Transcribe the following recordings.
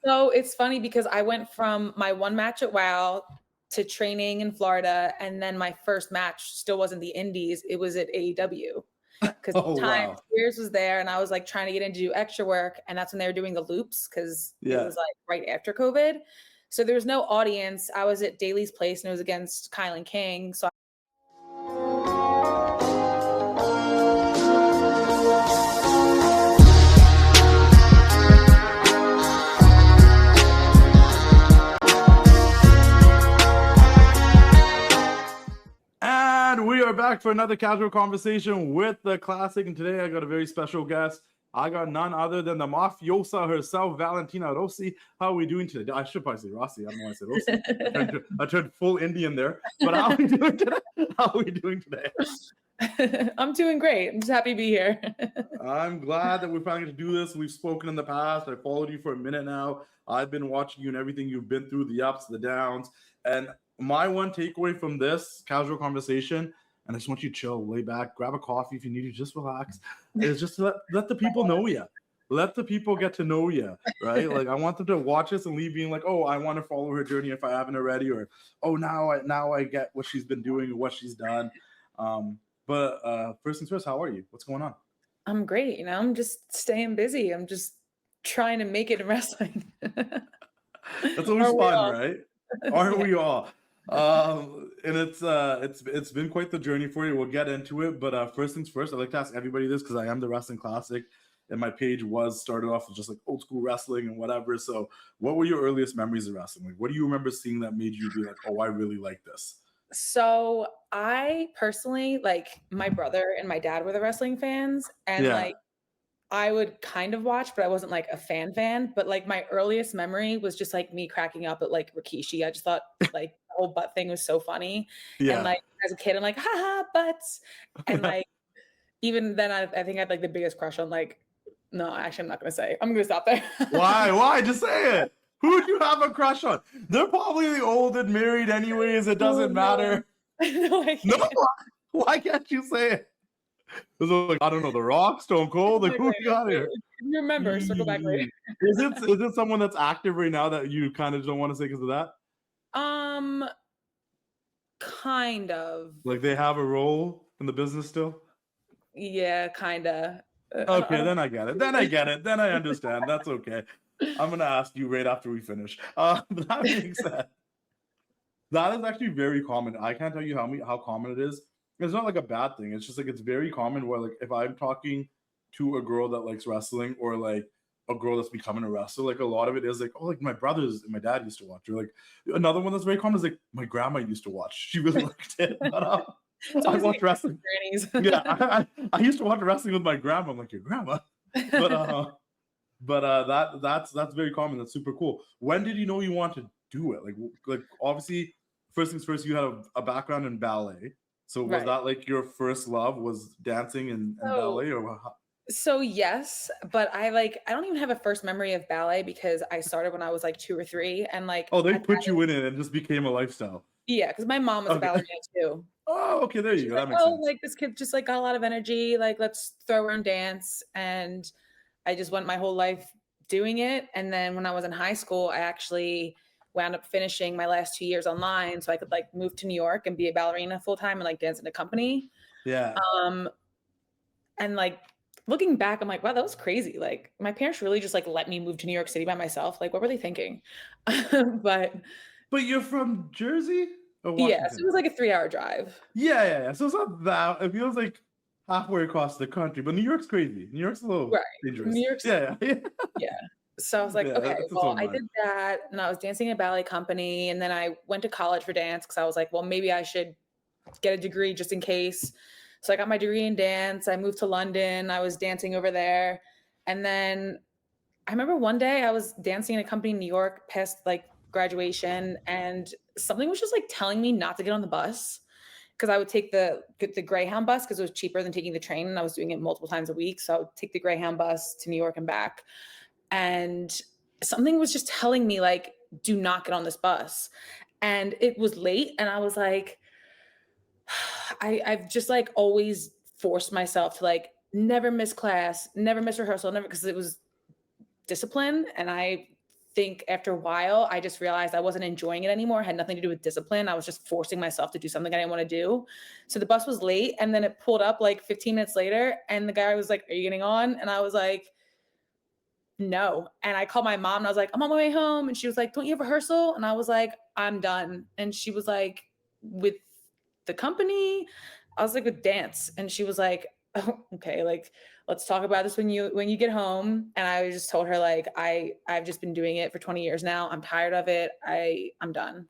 So it's funny because I went from my one match at WoW to training in Florida, and then my first match still wasn't the Indies, it was at AEW. Because at Oh, the time, wow. Spears was there, and I was, like, trying to get in to do extra work, and that's when they were doing the loops because it Yeah. was, like, right after COVID. So there was no audience. I was at Daly's place, and it was against Kylan King, so And we are back for another casual conversation with the classic. And today I got a very special guest. I got none other than the mafiosa herself, Valentina Rossi. How are we doing today? I should probably say Rossi. I don't know why I said Rossi. I turned full Indian there. But how are we doing today? How are we doing today? I'm doing great. I'm just happy to be here. I'm glad that we're finally going to do this. We've spoken in the past. I followed you for a minute now. I've been watching you and everything you've been through, the ups, the downs. And my one takeaway from this casual conversation, and I just want you to chill, lay back, grab a coffee if you need to, just relax, is just to let the people know you. Let the people get to know you, right? Like, I want them to watch us and leave being like, oh, I want to follow her journey if I haven't already, or oh, now I get what she's been doing or what she's done. But first things first, how are you? What's going on? I'm great. I'm just staying busy. I'm just trying to make it in wrestling. That's always fun, right? Aren't we all? And it's been quite the journey for you. We'll get into it, but first things first, I'd like to ask everybody this because I am the Wrestling Classic, and my page was started off with just like old school wrestling and whatever. So, what were your earliest memories of wrestling? Like, what do you remember seeing that made you be like, "Oh, I really like this"? So I personally, like, my brother and my dad were the wrestling fans, and Yeah, like I would kind of watch, but I wasn't like a fan. But like my earliest memory was just like me cracking up at like Rikishi. I just thought like the whole butt thing was so funny. And yeah. like as a kid, I'm like, haha, butts. And like even then I think I had like the biggest crush on like, no, actually I'm not gonna say. I'm gonna stop there. Why? Why? Just say it. Who do you have a crush on? They're probably old and married anyways. It Oh, doesn't no. matter. No, I No, can't. why can't you say it? Is it like, I don't know, The Rock, Stone Cold? Like, Wait, who wait, you got wait. here? If you remember, circle back later. Is it someone that's active right now that you kind of don't want to say because of that? Um, kind of. Like they have a role in the business still? Yeah, kinda. I Okay, don't then I get it. Then I get it. Then I understand. That's okay. I'm gonna ask you right after we finish. That being said, that is actually very common. I can't tell you how common it is. It's not like a bad thing. It's just like it's very common where like if I'm talking to a girl that likes wrestling or like a girl that's becoming a wrestler, like a lot of it is like, oh, like my brothers and my dad used to watch. Or like another one that's very common is like my grandma used to watch. She really liked it. But It's I always watched wrestling. grannies. Yeah, I used to watch wrestling with my grandma. I'm like, your grandma? But that's very common. That's super cool. When did you know you want to do it? Like obviously, first things first, you had a background in ballet. So was Right. that like your first love was dancing and So ballet or how? so yes, but I don't even have a first memory of ballet because I started when I was like 2 or 3 and like Oh, they at put that you age in it and just became a lifestyle. yeah, because my mom was a Okay. ballerina too. Oh, okay, there you She's go. like, That makes "Oh, sense. like this kid just like got a lot of energy, like let's throw her in dance." And I just went my whole life doing it. And then when I was in high school, I actually wound up finishing my last 2 years online so I could like move to New York and be a ballerina full time and like dance in a company. Yeah. Um, and like looking back, I'm like, wow, that was crazy. Like my parents really just like let me move to New York City by myself. Like, what were they thinking? But But you're from Jersey or yes, it Washington? was like a 3-hour drive. Yeah. So it's not that. It feels like halfway across the country, but New York's crazy. New York's a little Right. dangerous. New York's Yeah. yeah. So I was like, Yeah, okay, it's its well, own I vibe. did that and I was dancing in a ballet company. And then I went to college for dance because I was like, well, maybe I should get a degree just in case. So I got my degree in dance. I moved to London. I was dancing over there. And then I remember one day I was dancing in a company in New York past like graduation, and something was just like telling me not to get on the bus because I would take the Greyhound bus because it was cheaper than taking the train, and I was doing it multiple times a week. So I would take the Greyhound bus to New York and back, and something was just telling me like, do not get on this bus. And it was late, and I was like, I've just like always forced myself to like never miss class, never miss rehearsal, never because it was discipline, and I think after a while, I just realized I wasn't enjoying it anymore. It had nothing to do with discipline. I was just forcing myself to do something I didn't want to do. So the bus was late, and then it pulled up like 15 minutes later, and the guy was like, "Are you getting on?" And I was like, "No." And I called my mom and I was like, "I'm on my way home." And she was like, "Don't you have rehearsal?" And I was like, "I'm done." And she was like, "With the company?" I was like, "With dance." And she was like, "Oh, okay, like let's talk about this when you get home." And I just told her like I've just been doing it for 20 years now. I'm tired of it. I'm done.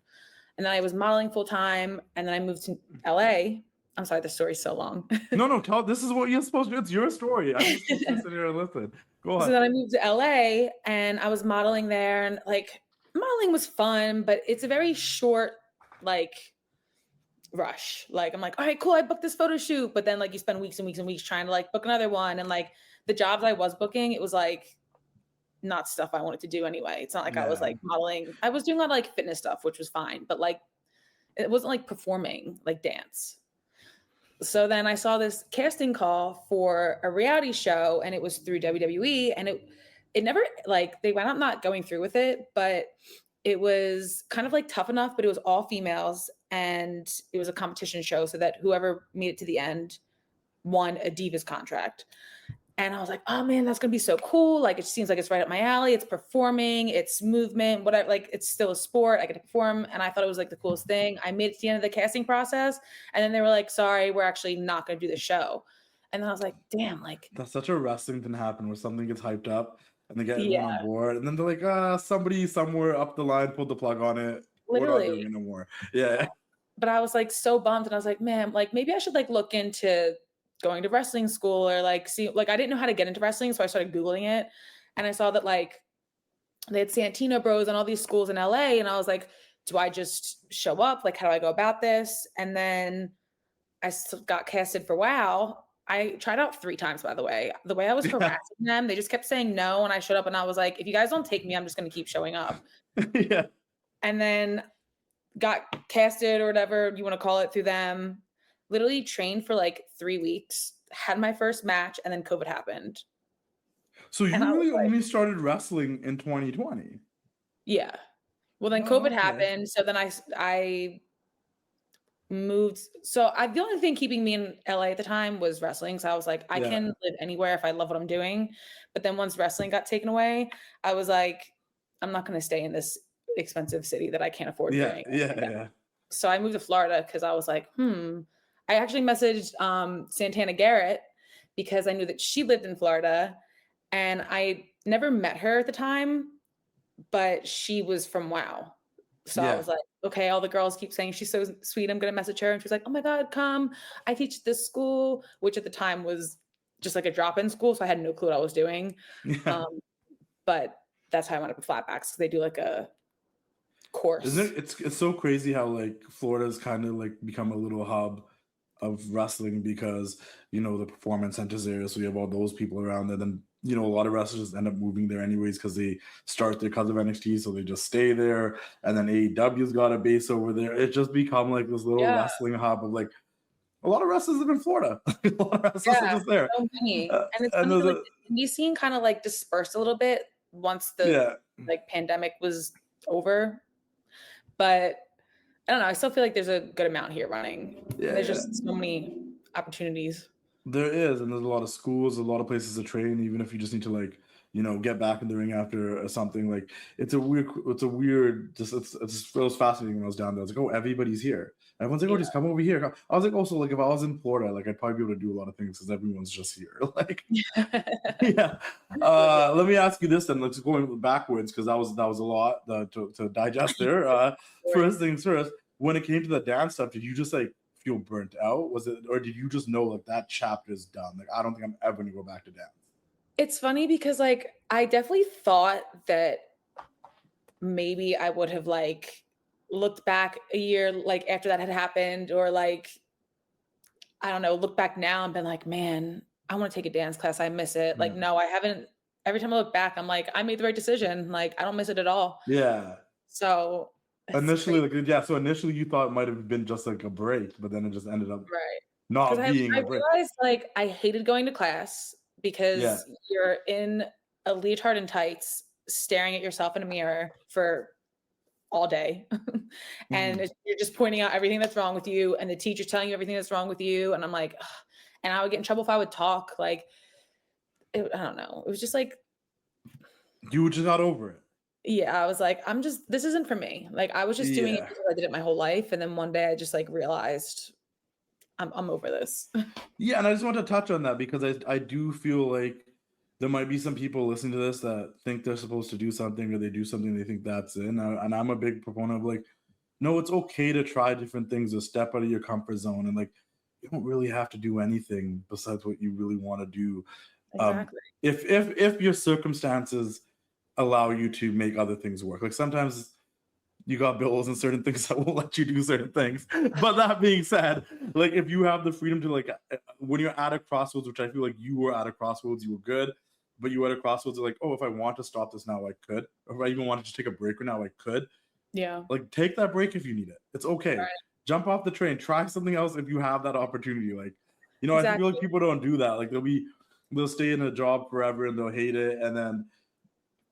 And then I was modeling full time, and then I moved to LA. I'm sorry, the story's so long. No, tell. This is what you're supposed to do. It's your story. I'm just supposed to sit here and listen. Go So ahead. then I moved to LA, and I was modeling there, and like modeling was fun, but it's a very short like rush. Like I'm like, all right, cool, I booked this photo shoot, but then like you spend weeks and weeks and weeks trying to like book another one, and like the jobs I was booking, it was like not stuff I wanted to do anyway. It's not like I was Yeah. like modeling. I was doing a lot of like fitness stuff, which was fine, but like it wasn't like performing like dance. So then I saw this casting call for a reality show, and it was through WWE, and it never like they wound up not going through with it, but it was kind of like tough enough, but it was all females, and it was a competition show so that whoever made it to the end won a Divas contract. And I was like, oh man, that's gonna be so cool. Like it seems like it's right up my alley. It's performing, it's movement, whatever, like it's still a sport. I get to perform. And I thought it was like the coolest thing. I made it to the end of the casting process. And then they were like, sorry, we're actually not gonna do the show. And then I was like, damn, like, That's such a wrestling thing to happen where something gets hyped up and they get everyone yeah, on board, and then they're like, somebody somewhere up the line pulled the plug on it. We're not doing literally. it no more. Yeah. But I was like so bummed. And I was like, man, like maybe I should like look into going to wrestling school or like see, like I didn't know how to get into wrestling. So I started Googling it. And I saw that like they had Santino Bros and all these schools in LA. And I was like, do I just show up? Like, how do I go about this? And then got casted for WoW. I tried out 3 times, by the way. The way I was Yeah. harassing them, they just kept saying no. And I showed up and I was like, if you guys don't take me, I'm just going to keep showing up. Yeah. And then got casted or whatever you want to call it through them. Literally trained for like 3 weeks, had my first match, and then COVID happened. So And I you was really like, only started wrestling in 2020. yeah. Well, then Oh, COVID okay. happened. So then I moved. So the only thing keeping me in LA at the time was wrestling. So I was like, I Yeah. can live anywhere if I love what I'm doing. But then once wrestling got taken away, I was like, I'm not going to stay in this expensive city that I can't afford Yeah. living Yeah. in. Yeah. So I moved to Florida because I was like, I actually messaged Santana Garrett because I knew that she lived in Florida, and I never met her at the time, but she was from WoW. So I Yeah. was like, okay, all the girls keep saying she's so sweet. I'm gonna message her. And she's like, oh my God, come. I teach this school, which at the time was just like a drop-in school. So I had no clue what I was doing. Yeah. But that's how I went up with Flatbacks because they do like a Isn't course. it? It's so crazy how like Florida's kind of like become a little hub of wrestling because the performance centers there, so you have all those people around there. Then a lot of wrestlers end up moving there anyways because they start there because of NXT, so they just stay there. And then AEW's got a base over there. It just become like this little Yeah. wrestling hub of like a lot of wrestlers live in Florida. A lot of wrestlers are Yeah, just there. so many. And it's And funny, there's like a the indie scene kind of like dispersed a little bit once the yeah. like pandemic was over. But I don't know, I still feel like there's a good amount here running. And Yeah, there's yeah. just so many opportunities. There is, and there's a lot of schools, a lot of places to train, even if you just need to like, get back in the ring after or something. Like it was fascinating when I was down there. I was like, oh, everybody's here. Everyone's like, oh, Yeah. just come over here. I was like, also, like if I was in Florida, like I'd probably be able to do a lot of things because everyone's just here. Like, yeah. Let me ask you this then. Let's going backwards because that was a lot to digest there. First things first, when it came to the dance stuff, did you just like feel burnt out? Was it, or did you just know like that chapter is done? Like I don't think I'm ever gonna go back to dance. It's funny because like I definitely thought that maybe I would have like looked back a year like after that had happened, or like I don't know, look back now and been like, man, I want to take a dance class. I miss it. Like, Yeah. no, I haven't. Every time I look back, I'm like, I made the right decision. Like, I don't miss it at all. Yeah. So it's Initially, crazy, like yeah. So initially, you thought it might have been just like a break, but then it just ended up right? Because not being I a break. realized like I hated going to class Yeah. because you're in a leotard and tights staring at yourself in a mirror for all day. And you're just pointing out everything that's wrong with you. And the teacher's telling you everything that's wrong with you. And I'm like, ugh. And I would get in trouble if I would talk. Like, I don't know. It was just like, You were just not over it. yeah, I was like, this isn't for me. Like, I was just doing it Yeah. because I did it my whole life. And then one day I just like realized I'm over this. Yeah, and I just want to touch on that because I do feel like there might be some people listening to this that think they're supposed to do something or they do something they think that's it. And I'm a big proponent of like, no, it's okay to try different things or step out of your comfort zone. And like, you don't really have to do anything besides what you really want to do. Exactly. If your circumstances allow you to make other things work, like sometimes you got bills and certain things that won't let you do certain things. But that being said, like if you have the freedom to like, when you're at a crossroads, which I feel like you were at a crossroads, you were good, but you were at a crossroads, like, oh, if I want to stop this now, I could. Or if I even wanted to take a break right now, I could. Yeah. Like take that break if you need it. It's okay. Right. Jump off the train. Try something else if you have that opportunity. Like, you know, Exactly. I feel like people don't do that. Like they'll stay in a job forever and they'll hate it, and then,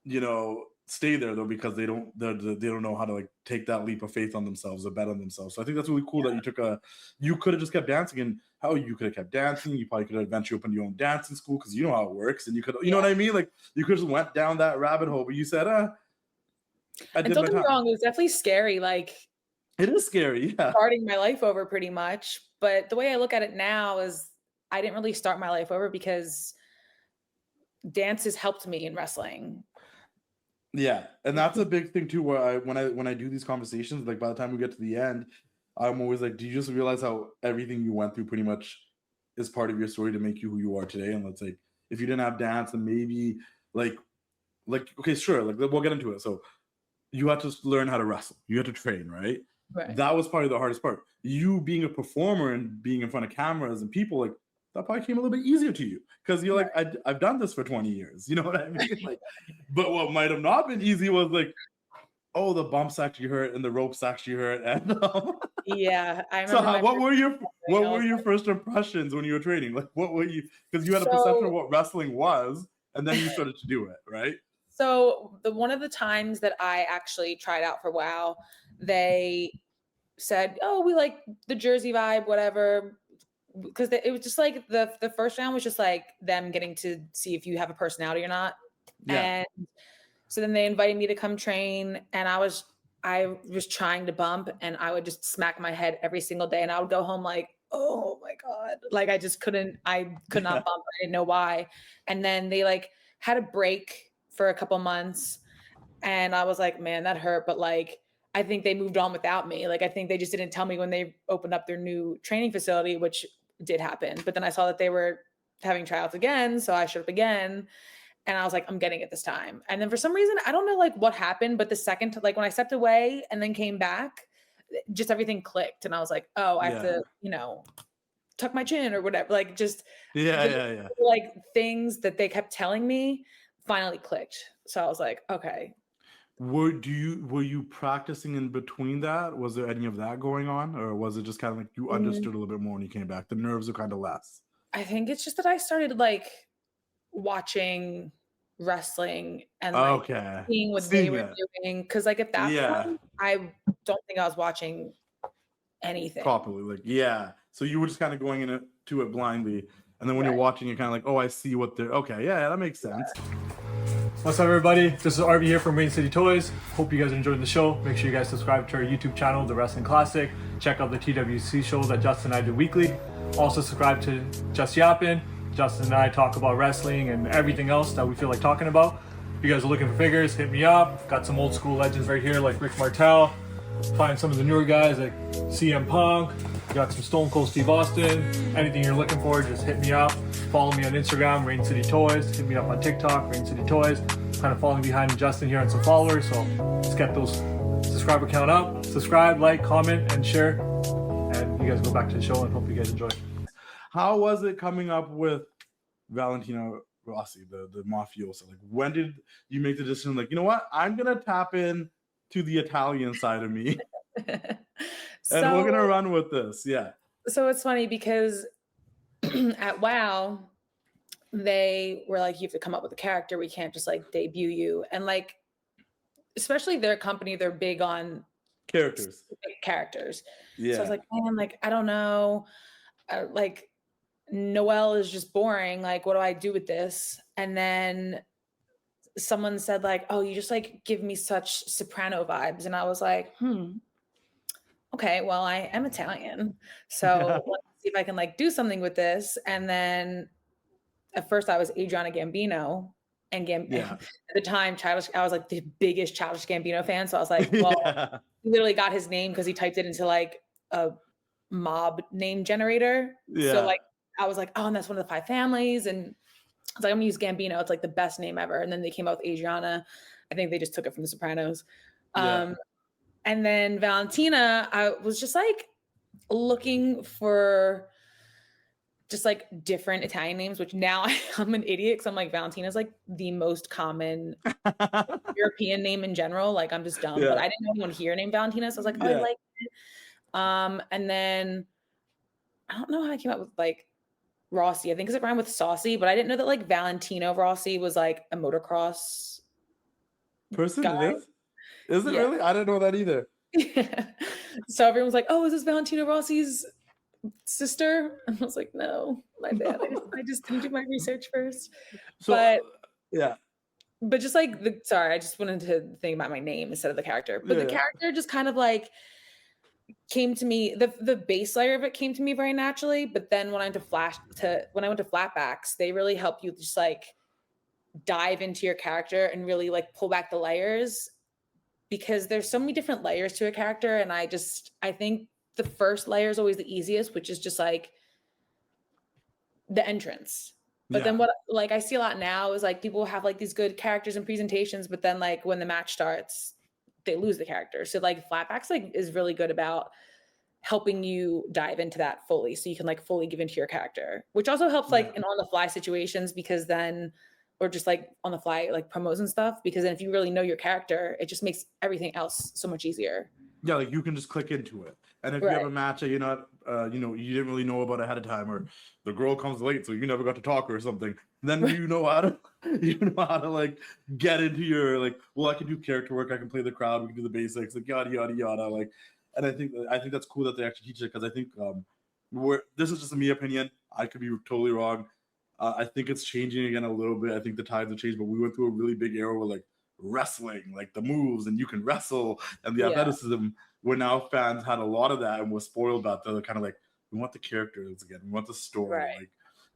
you know, stay there though because they don't know how to like take that leap of faith on themselves or bet on themselves. So I think that's really cool that you could have just kept dancing, and how you could have kept dancing. You probably could have eventually opened your own dancing school because you know how it works, and you could, you know what I mean? Like you could just went down that rabbit hole, but you said, I And did don't my get me time. wrong, it was definitely scary. Like It is scary, yeah. starting my life over pretty much. But the way I look at it now is I didn't really start my life over because dance has helped me in wrestling. Yeah, and that's a big thing too. Where when I do these conversations, like by the time we get to the end, I'm always like, do you just realize how everything you went through pretty much is part of your story to make you who you are today? And let's like, if you didn't have dance, then maybe like okay, sure, like we'll get into it. So you had to learn how to wrestle. You had to train, right? Right. That was probably the hardest part. You being a performer and being in front of cameras and people, like that probably came a little bit easier to you because you're like, I've done this for 20 years. You know what I mean? Like, but what might have not been easy was like, oh, the bumps actually hurt and the ropes actually hurt. And Yeah, I remember. so what were your first impressions when you were training? Like, what were you? Because you had a perception of what wrestling was, and then you started to do it, right? So one of the times that I actually tried out for WoW, they said, "Oh, we like the Jersey vibe, whatever." Because it was just like the first round was just like them getting to see if you have a personality or not. Yeah. And so then they invited me to come train, and I was trying to bump, and I would just smack my head every single day, and I would go home like, oh my God, like I could not bump. I didn't know why. And then they like had a break for a couple months, and I was like, man, that hurt. But like, I think they moved on without me. Like, I think they just didn't tell me when they opened up their new training facility, which did happen. But then I saw that they were having tryouts again, so I showed up again. And I was like, I'm getting it this time. And then for some reason, I don't know like what happened, but the second, like when I stepped away and then came back, just everything clicked. And I was like, oh, I have to, you know, tuck my chin or whatever. Like just like things that they kept telling me finally clicked. So I was like, okay. Were you practicing in between that? Was there any of that going on? Or was it just kind of like you understood a little bit more when you came back? The nerves are kind of less. I think it's just that I started like watching wrestling and like seeing what they were doing. Because like at that point, I don't think I was watching anything properly. Like, yeah. So you were just kind of going into it blindly. And then when you're watching, you're kind of like, oh, I see what they're okay. Yeah, that makes sense. What's up, everybody? This is RV here from Rain City Toys. Hope you guys are enjoying the show. Make sure you guys subscribe to our YouTube channel, The Wrestling Classic. Check out the TWC show that Justin and I do weekly. Also subscribe to Just Yappin'. Justin and I talk about wrestling and everything else that we feel like talking about. If you guys are looking for figures, hit me up. Got some old school legends right here like Rick Martel. Find some of the newer guys like CM Punk. Got some Stone Cold Steve Austin. Anything you're looking for, just hit me up. Follow me on Instagram, Rain City Toys. Hit me up on TikTok, Rain City Toys. Kind of falling behind Justin here on some followers, so let's get those subscriber count up. Subscribe, like, comment, and share. And you guys go back to the show and hope you guys enjoy. How was it coming up with Valentina Rossi, the mafiosa? Like, when did you make the decision? Like, you know what? I'm gonna tap in to the Italian side of me, and we're gonna run with this. Yeah. So it's funny because at WoW, they were like, you have to come up with a character. We can't just like debut you. And like, especially their company, they're big on Characters. characters. Yeah. So I was like, man, like, I don't know. Like, Noelle is just boring. Like, what do I do with this? And then someone said like, oh, you just like give me such soprano vibes. And I was like, okay, well, I am Italian. So let's see if I can like do something with this. And then at first I was Adriana Gambino and at the time, I was like the biggest Childish Gambino fan. So I was like, well, he literally got his name because he typed it into like a mob name generator. So like, I was like, oh, and that's one of the 5 families. And I was like, I'm gonna use Gambino. It's like the best name ever. And then they came out with Adriana. I think they just took it from The Sopranos. And then Valentina, I was just like looking for just like different Italian names, which now I'm an idiot because I'm like, Valentina's like the most common European name in general. Like I'm just dumb, but I didn't know anyone here named Valentina. So I was like, oh, I like it. And then I don't know how I came up with like Rossi. I think because it rhymed with saucy, but I didn't know that like Valentino Rossi was like a motocross person. Guy. It is? Is it really? I didn't know that either. So everyone was like, oh, is this Valentina Rossi's sister? And I was like, no, my bad. I just didn't do my research first. So, but just like I just wanted to think about my name instead of the character. But the character just kind of like came to me, the base layer of it came to me very naturally. But then when I went to Flatbacks, they really help you just like dive into your character and really like pull back the layers, because there's so many different layers to a character. And I think the first layer is always the easiest, which is just like the entrance. But then what like I see a lot now is like people have like these good characters and presentations, but then like when the match starts, they lose the character. So like Flatbacks like is really good about helping you dive into that fully, so you can like fully give into your character, which also helps like in on the fly situations, because then, or just like on the fly like promos and stuff, because then if you really know your character, it just makes everything else so much easier. Yeah, like you can just click into it. And if you have a match that you're not, you didn't really know about ahead of time, or the girl comes late, so you never got to talk or something, then you know how to like get into your like, well, I can do character work, I can play the crowd, we can do the basics, like yada yada yada. Like, and I think that's cool that they actually teach it, because I think this is just a me opinion. I could be totally wrong. I think it's changing again a little bit. I think the tides have changed, but we went through a really big era where like wrestling, like the moves, and you can wrestle, and the athleticism, where now fans had a lot of that and was spoiled about the kind of like, we want the characters again, we want the story, like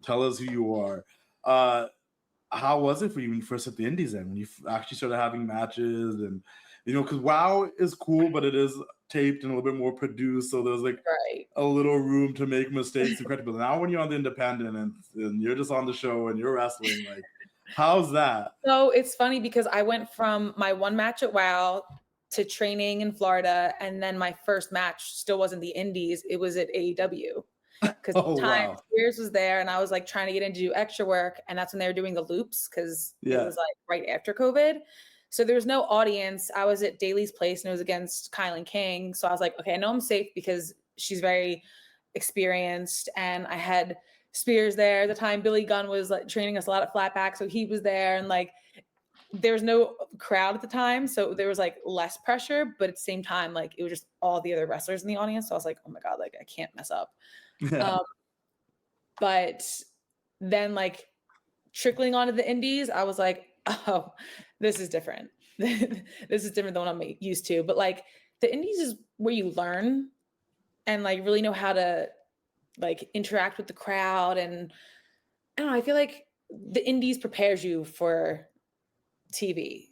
tell us who you are. How was it for you when you first hit the indies then, when you actually started having matches? And because WoW is cool, but it is taped and a little bit more produced, so there's like a little room to make mistakes and credible. Now when you're on the independent and you're just on the show and you're wrestling, like how's that? So it's funny because I went from my one match at WoW to training in Florida, and then my first match still wasn't the indies, it was at AEW, because at the time Spears was there and I was like trying to get in to do extra work, and that's when they were doing the loops, because it was like right after COVID. So there was no audience. I was at Daly's place and it was against Kylan King. So I was like, okay, I know I'm safe because she's very experienced, and I had Spears there at the time. Billy Gunn was like training us a lot at Flatback, so he was there, and like there was no crowd at the time, so there was like less pressure, but at the same time, like it was just all the other wrestlers in the audience. So I was like, oh my god, like I can't mess up. But then like trickling onto the indies, I was like, oh, this is different. This is different than what I'm used to. But like the indies is where you learn and like really know how to like interact with the crowd. And I don't know, I feel like the indies prepares you for TV.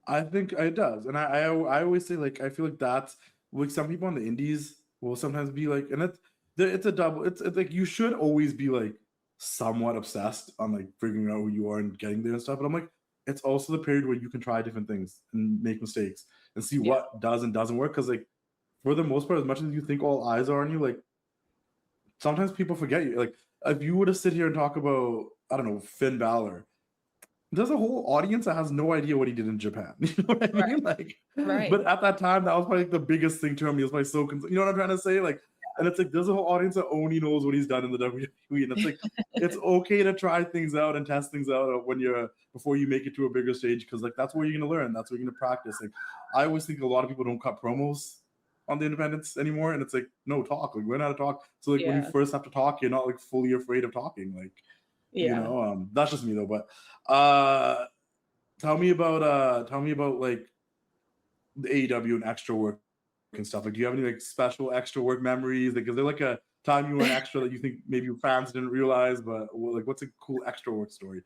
I think it does. And I always say, like, I feel like that's like some people on the indies will sometimes be like, and it's a double, it's like you should always be like somewhat obsessed on like figuring out who you are and getting there and stuff. But I'm like, it's also the period where you can try different things and make mistakes and see what does and doesn't work. Because like for the most part, as much as you think all eyes are on you, like sometimes people forget you. Like if you were to sit here and talk about, I don't know, Finn Balor, there's a whole audience that has no idea what he did in Japan. You know what I mean? Like, but at that time, that was probably like the biggest thing to him. He was probably so, you know what I'm trying to say? Like, And it's like, there's a whole audience that only knows what he's done in the WWE. And it's like, it's okay to try things out and test things out before you make it to a bigger stage. Cause like, that's where you're going to learn. That's where you're going to practice. Like, I always think a lot of people don't cut promos on the independents anymore. And it's like, no, talk, like learn how to talk. So like when you first have to talk, you're not like fully afraid of talking. Like, you know, that's just me though. But tell me about like the AEW and extra work and stuff. Like, do you have any like special extra work memories? Like, is there like a time you went extra that you think maybe your fans didn't realize? But like, what's a cool extra work story?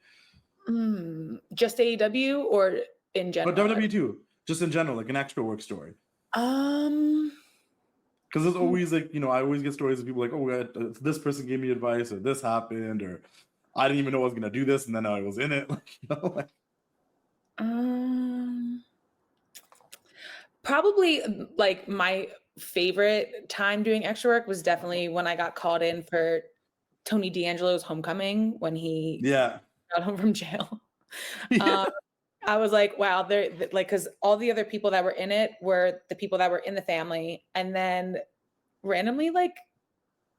Just AEW or in general? But WWE too, just in general, like an extra work story. Because there's always like, you know, I always get stories of people like, oh, this person gave me advice, or this happened, or I didn't even know I was gonna do this, and then I was in it. Like, you know, like. Probably like my favorite time doing extra work was definitely when I got called in for Tony D'Angelo's homecoming when he got home from jail. I was like, wow, they're like, because all the other people that were in it were the people that were in the family, and then randomly like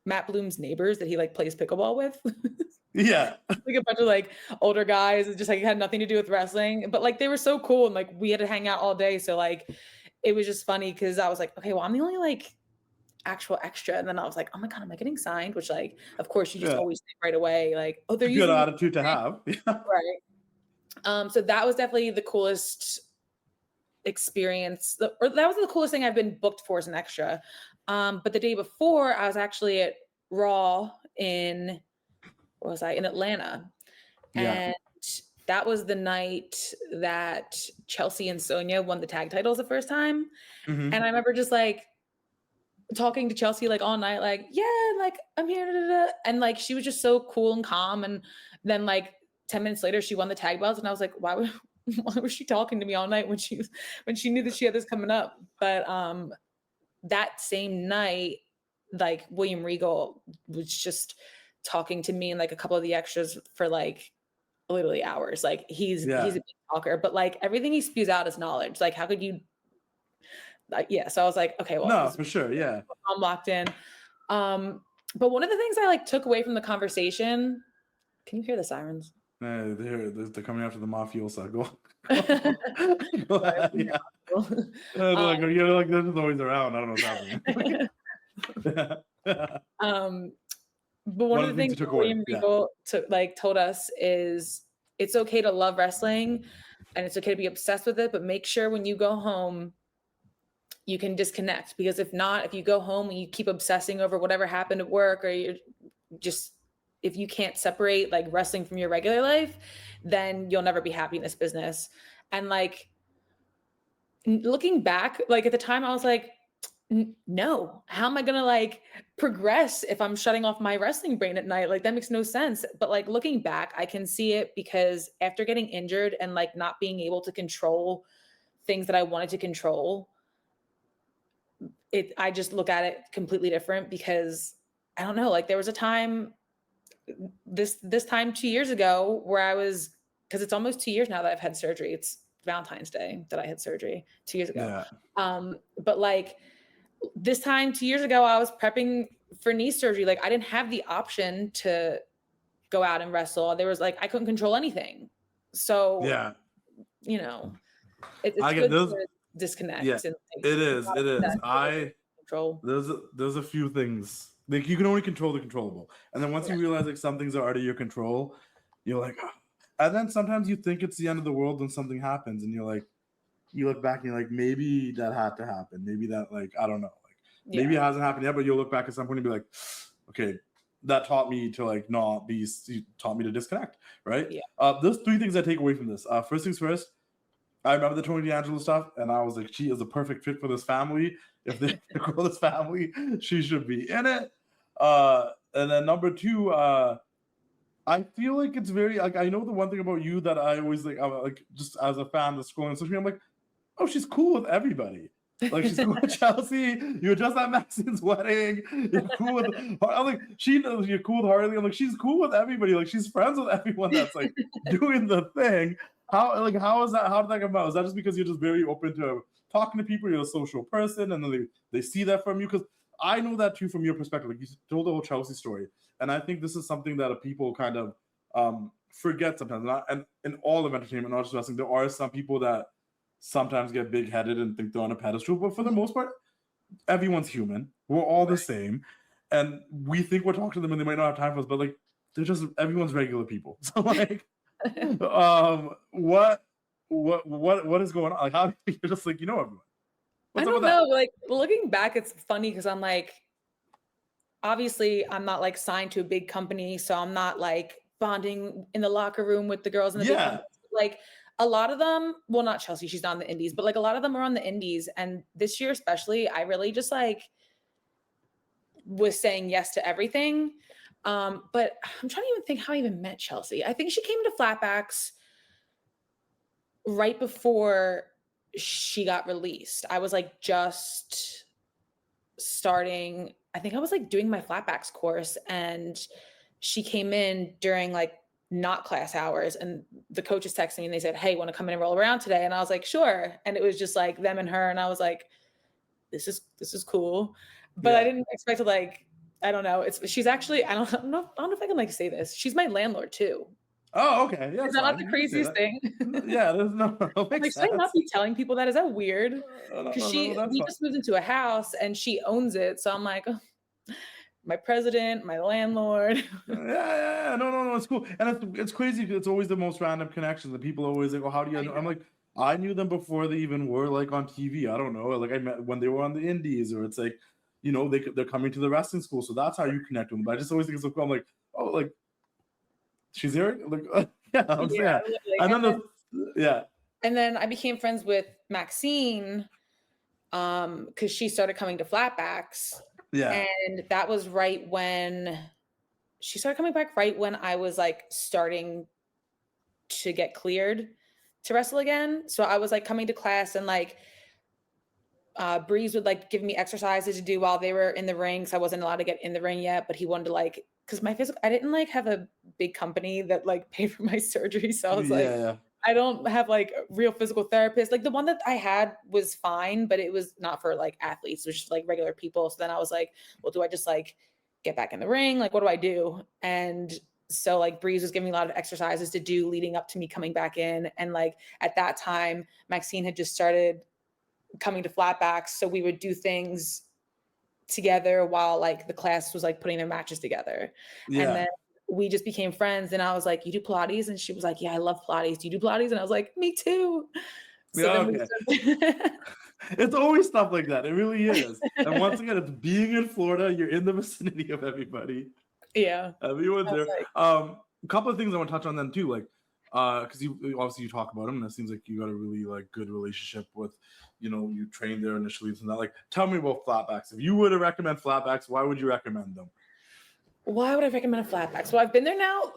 Matt Bloom's neighbors that he like plays pickleball with. Yeah. Like a bunch of like older guys that just like had nothing to do with wrestling, but like they were so cool, and like we had to hang out all day. So like it was just funny because I was like, okay, well, I'm the only like actual extra. And then I was like, oh my God, am I getting signed? Which like, of course, you just always think right away, like, oh, they're using good attitude to have. Right. So that was definitely the coolest experience, or that was the coolest thing I've been booked for as an extra. But the day before, I was actually at Raw in Atlanta. And that was the night that Chelsea and Sonya won the tag titles the first time. And I remember just like talking to Chelsea like all night, like, yeah, like I'm here. Da, da, da. And like, she was just so cool and calm. And then like 10 minutes later, she won the tag belts. And I was like, why was she talking to me all night when she knew that she had this coming up? But that same night, like William Regal was just talking to me and like a couple of the extras for like literally hours. Like he's a big talker, but like everything he spews out is knowledge. Like how could you so I was like, okay, well, no, for sure, I'm locked in. But one of the things I like took away from the conversation, can you hear the sirens? They're coming after the mafiosa. Go ahead. Like, you're like, they're just always around. I don't know what's happening. But one of the things William Regal told us is it's okay to love wrestling and it's okay to be obsessed with it, but make sure when you go home, you can disconnect, because if you go home and you keep obsessing over whatever happened at work, or you're just, if you can't separate like wrestling from your regular life, then you'll never be happy in this business. And like looking back, like at the time I was like, no, how am I gonna like progress if I'm shutting off my wrestling brain at night? Like that makes no sense. But like looking back, I can see it, because after getting injured and like not being able to control things that I wanted to control, I just look at it completely different, because I don't know, like there was a time this time 2 years ago where I was, because it's almost 2 years now that I've had surgery. It's Valentine's Day that I had surgery 2 years ago. But like this time 2 years ago, I was prepping for knee surgery. Like I didn't have the option to go out and wrestle. There was like, I couldn't control anything. So, you know, it's good to disconnect. Yeah, and, like, it is. Control. There's a few things. Like you can only control the controllable. And then once you realize like some things are out of your control, you're like, oh. And then sometimes you think it's the end of the world when something happens, and you're like, you look back and you're like, maybe that had to happen. Maybe that, like, I don't know. Like maybe it hasn't happened yet, but you'll look back at some point and be like, okay, that taught me to like taught me to disconnect, right? There's three things I take away from this. First things first, I remember the Tony D'Angelo stuff, and I was like, she is a perfect fit for this family. If they grow this family, she should be in it. And then number two, I feel like it's very, like, I know the one thing about you that I always like just as a fan of scrolling social media, I'm like, oh, she's cool with everybody. Like she's cool with Chelsea. You were just at Maxxine's wedding. You're cool with. I'm like, she knows you're cool with Harley. I'm like, she's cool with everybody. Like she's friends with everyone that's like doing the thing. How is that? How did that come about? Is that just because you're just very open to talking to people? You're a social person, and then they see that from you? Because I know that too from your perspective. Like you told the whole Chelsea story, and I think this is something that people kind of forget sometimes. And in all of entertainment, not just wrestling, there are some people that sometimes get big-headed and think they're on a pedestal. But for the most part, everyone's human. We're all the same, and we think we're talking to them, and they might not have time for us. But like, they're just everyone's regular people. So like, what is going on? Like, how you're just like, everyone. I don't know. Like, looking back, it's funny because I'm like, obviously, I'm not like signed to a big company, so I'm not like bonding in the locker room with the girls in the big companies. Like, a lot of them, well, not Chelsea, she's not on the indies, but like a lot of them are on the indies. And this year, especially, I really just like was saying yes to everything. But I'm trying to even think how I even met Chelsea. I think she came to Flatbacks right before she got released. I was like just starting, I think I was like doing my Flatbacks course, and she came in during like not class hours, and the coaches texted me and they said, "Hey, want to come in and roll around today?" And I was like, "Sure." And it was just like them and her, and I was like, this is cool. But I didn't expect to like, I don't know. She's actually, I don't know if I can like say this. She's my landlord too. Oh, okay. Yeah, is that not the craziest thing? Yeah, there's no. Like, should I not be telling people that? Is that weird? Because we just moved into a house and she owns it, so I'm like, oh, my president, my landlord. Yeah. No, it's cool, and it's crazy because it's always the most random connections. And people always like, "Oh, how do you know?" I'm like, I knew them before they even were like on TV. I don't know, like I met when they were on the indies, or it's like, they're coming to the wrestling school, so that's how you connect with them. But I just always think it's so cool. I'm like, oh, like she's here, like yeah. And then I became friends with Maxxine, because she started coming to Flatbacks. Yeah. And that was right when she started coming back, right when I was like starting to get cleared to wrestle again. So I was like coming to class, and like Breeze would like give me exercises to do while they were in the ring. So I wasn't allowed to get in the ring yet, but he wanted to like, because I didn't like have a big company that like paid for my surgery. So I was like, I don't have like a real physical therapist. Like the one that I had was fine, but it was not for like athletes. It was just like regular people. So then I was like, well, do I just like get back in the ring? Like, what do I do? And so like Breeze was giving me a lot of exercises to do leading up to me coming back in. And like at that time, Maxxine had just started coming to Flatbacks. So we would do things together while like the class was like putting their matches together. Yeah. And then we just became friends, and I was like, "You do Pilates?" And she was like, "Yeah, I love Pilates. Do you do Pilates?" And I was like, "Me too." So It's always stuff like that. It really is. And once again, it's being in Florida, you're in the vicinity of everybody. Yeah. Everyone's there. A couple of things I want to touch on then too, like because you obviously you talk about them, and it seems like you got a really like good relationship with, you trained there initially and that. Like, tell me about Flatbacks. If you were to recommend Flatbacks, why would you recommend them? Why would I recommend a Flatbacks? Well, I've been there now.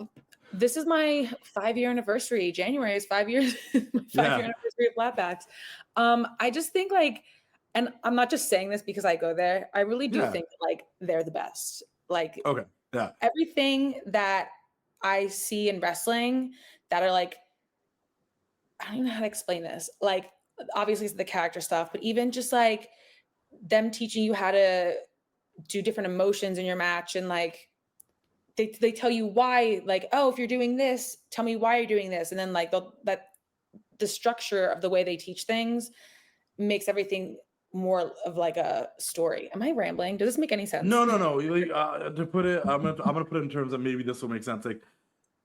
This is my 5-year anniversary. January is 5 years. My 5-year anniversary of Flatbacks. I just think like, and I'm not just saying this because I go there. I really do think like they're the best. Like, everything that I see in wrestling that are like, I don't even know how to explain this. Like, obviously it's the character stuff, but even just like them teaching you how to do different emotions in your match, and like they tell you why, like, oh, if you're doing this, tell me why you're doing this. And then like the structure of the way they teach things makes everything more of like a story. Am I rambling? Does this make any sense? No. To put it, I'm gonna put it in terms that maybe this will make sense. Like,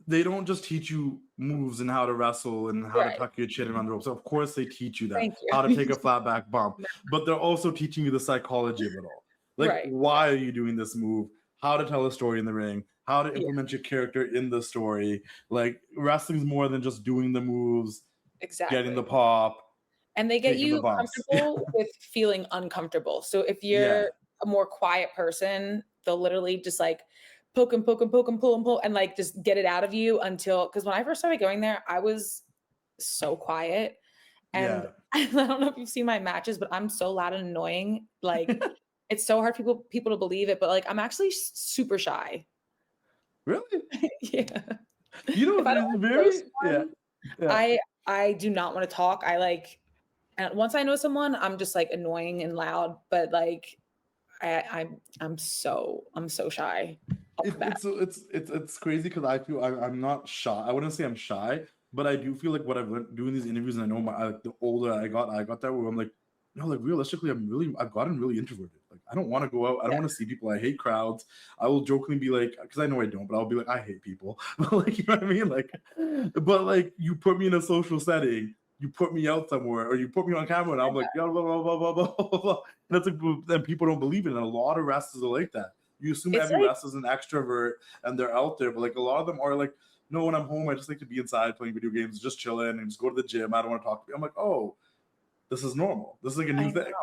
they don't just teach you moves and how to wrestle and how to tuck your chin around the rope. So of course they teach you that, how to take a flat back bump, but they're also teaching you the psychology of it all. Like, why are you doing this move? How to tell a story in the ring, how to implement your character in the story. Like, wrestling's more than just doing the moves, getting the pop. And they get you comfortable with feeling uncomfortable. So if you're a more quiet person, they'll literally just like poke and poke and poke and pull and pull and like just get it out of you until, because when I first started going there, I was so quiet. And I don't know if you've seen my matches, but I'm so loud and annoying. Like, it's so hard for people to believe it, but like I'm actually super shy. Really? Yeah. You know, I do not want to talk. I like, and once I know someone, I'm just like annoying and loud, but like I'm so shy. It's crazy because I feel I'm not shy. I wouldn't say I'm shy, but I do feel like what I've learned doing these interviews, and I know the older I got that where I'm like, no, like realistically, I've gotten really introverted. Like I don't want to go out. I don't want to see people. I hate crowds. I will jokingly be like, because I know I don't, but I'll be like, I hate people. But like, you know what I mean? Like, but like, you put me in a social setting, you put me out somewhere, or you put me on camera, and I'm like, blah blah blah blah blah blah blah. And that's like, then people don't believe it, and a lot of wrestlers are like that. You assume It's every like- wrestler's an extrovert and they're out there, but like a lot of them are like, no, when I'm home, I just like to be inside playing video games, just chilling, and just go to the gym. I don't want to talk to people. I'm like, oh, this is normal. This is like a new thing.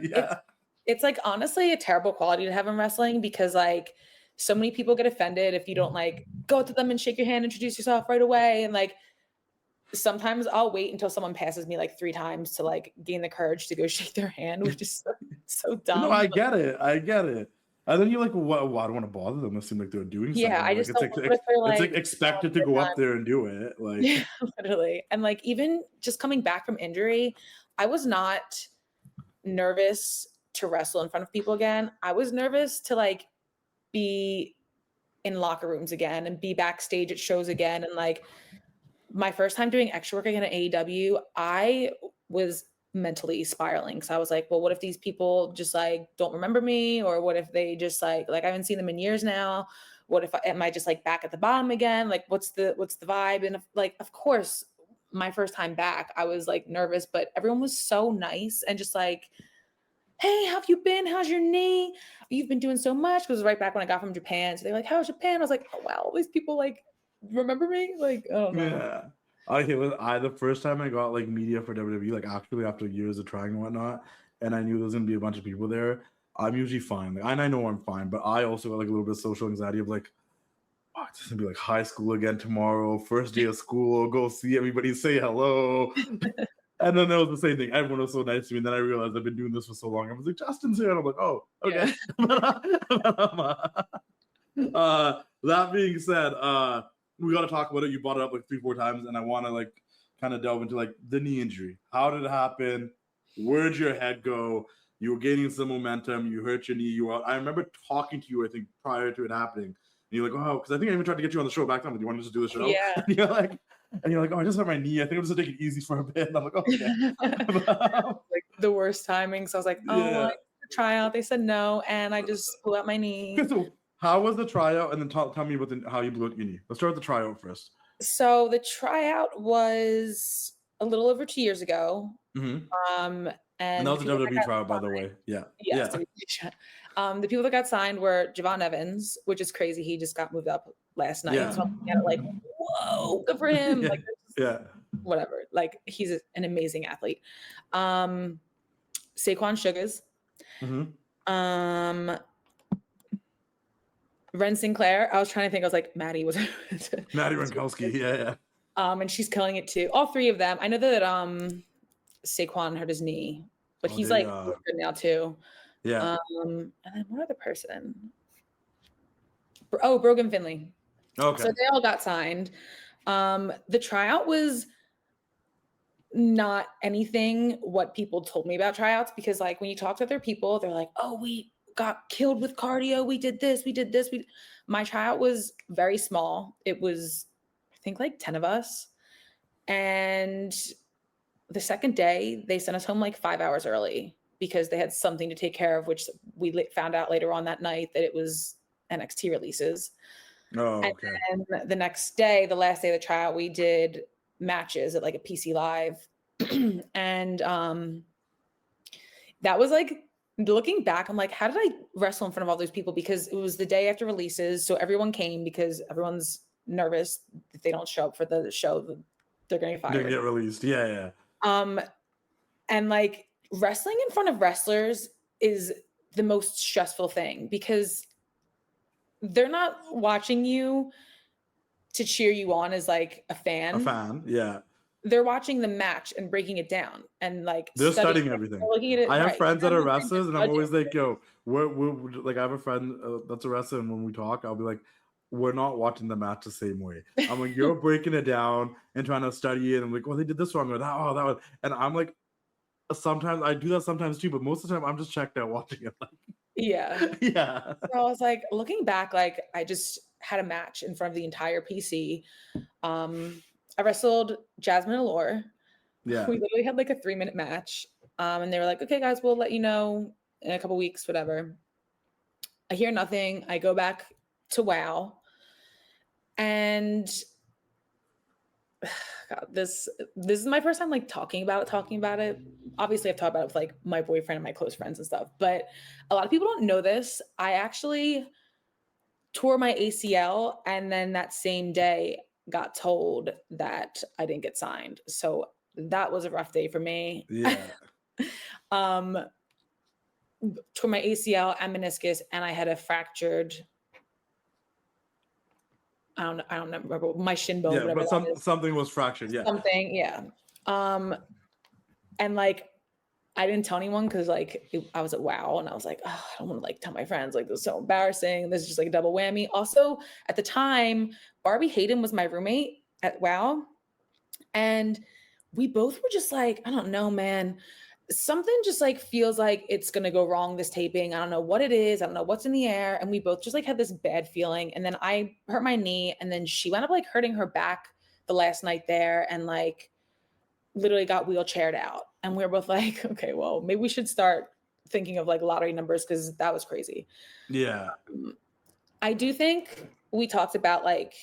Yeah. It's like honestly a terrible quality to have in wrestling because like so many people get offended if you don't like go up to them and shake your hand, introduce yourself right away. And like sometimes I'll wait until someone passes me like 3 times to like gain the courage to go shake their hand, which is so dumb. No, I get it. And then you're like, well, I don't want to bother them. It seems like they're doing something. Yeah, I just like, don't it's like expected to go up there and do it. Like, yeah, literally. And like even just coming back from injury, I was not nervous to wrestle in front of people again. I was nervous to like be in locker rooms again and be backstage at shows again. And like my first time doing extra work again at AEW, I was mentally spiraling. So I was like, well, what if these people just like don't remember me? Or what if they just like I haven't seen them in years now? What if am I just like back at the bottom again? Like what's the vibe? And like, of course, my first time back, I was like nervous, but everyone was so nice and just like, hey, how have you been? How's your knee? You've been doing so much. Because right back when I got from Japan. So they're like, how's Japan? I was like, oh, wow, all these people like remember me? Like, I don't know. yeah. The first time I got like media for WWE, like actually after years of trying and whatnot, and I knew there was gonna be a bunch of people there, I'm usually fine. Like, and I know I'm fine, but I also got like a little bit of social anxiety of like, oh, it's gonna be like high school again tomorrow, first day of school, go see everybody, say hello. And then that was the same thing. Everyone was so nice to me. And then I realized I've been doing this for so long. I was like, Justin's here. And I'm like, oh, okay. Yeah. That being said, we got to talk about it. You brought it up like 3-4 times. And I want to like kind of delve into like the knee injury. How did it happen? Where'd your head go? You were gaining some momentum. You hurt your knee. I remember talking to you, I think, prior to it happening. And you're like, oh, because I think I even tried to get you on the show back then. But you want to just do the show? Yeah. And you're like, oh, I just hurt my knee. I think I'm just gonna take it easy for a bit. And I'm like, oh, okay. Like the worst timing. So I was like, oh, Yeah. I tryout. They said no, and I just blew out my knee. So how was the tryout? And then tell me about how you blew out your knee. Let's start with the tryout first. So the tryout was a little over 2 years ago. Mm-hmm. And that was the WWE tryout, by the way. Yeah. Yes. Yeah. The people that got signed were Javon Evans, which is crazy. He just got moved up last night. Yeah. So I'm looking at it like, whoa, good for him. Yeah. Like, Yeah. Whatever. Like, he's an amazing athlete. Saquon Sugars. Mm-hmm. Ren Sinclair. I was trying to think. I was like, Maddie was Maddie Rankowski. Yeah. and she's killing it too. All 3 of them. I know that Saquon hurt his knee, but he's like good now too. Yeah. And then one other person. Oh, Brogan Finley. Okay. So they all got signed. The tryout was not anything what people told me about tryouts, because like when you talk to other people, they're like, oh, we got killed with cardio. We did this. My tryout was very small. It was, I think, like 10 of us. And the second day, they sent us home like 5 hours early because they had something to take care of, which we found out later on that night that it was NXT releases. Oh, okay. And then the next day, the last day of the tryout, we did matches at like a PC Live. And that was like, looking back, I'm like, how did I wrestle in front of all those people? Because it was the day after releases. So everyone came because everyone's nervous if they don't show up for the show, they're going to get fired. They're going to get released. Yeah. And like wrestling in front of wrestlers is the most stressful thing because they're not watching you to cheer you on as like a fan. Yeah. They're watching the match and breaking it down and like they're studying everything. Looking at it, I have friends that are wrestlers, and I'm always like, yo, we're like, I have a friend that's a wrestler, and when we talk, I'll be like, we're not watching the match the same way. I'm like, you're breaking it down and trying to study it. I'm like, oh, they did this wrong, or that one. And I'm like, sometimes I do that sometimes too, but most of the time I'm just checked out watching it. Like, Yeah. Yeah. So I was like, looking back, like I just had a match in front of the entire PC. I wrestled Jasmine Allure. Yeah. We literally had like a 3-minute match. And they were like, okay, guys, we'll let you know in a couple weeks, whatever. I hear nothing. I go back to WoW. And God, this is my first time like talking about it. Obviously, I've talked about it with like my boyfriend and my close friends and stuff, but a lot of people don't know this. I actually tore my ACL, and then that same day got told that I didn't get signed. So that was a rough day for me. Yeah. um, tore my ACL and meniscus, and I had a fractured. I don't remember my shin bone. Yeah, Whatever but that is. something was fractured. Yeah. Something, yeah. And like I didn't tell anyone because like I was at WoW and I was like, oh, I don't want to like tell my friends. Like this is so embarrassing. This is just like a double whammy. Also, at the time, Barbie Hayden was my roommate at WoW, and we both were just like, I don't know, man. Something just like feels like it's gonna go wrong this taping. I don't know what it is. I don't know what's in the air. And we both just like had this bad feeling. And then I hurt my knee, and then she wound up like hurting her back the last night there, and like literally got wheelchaired out. And we were both like, okay, well, maybe we should start thinking of like lottery numbers because that was crazy. Yeah. I do think we talked about like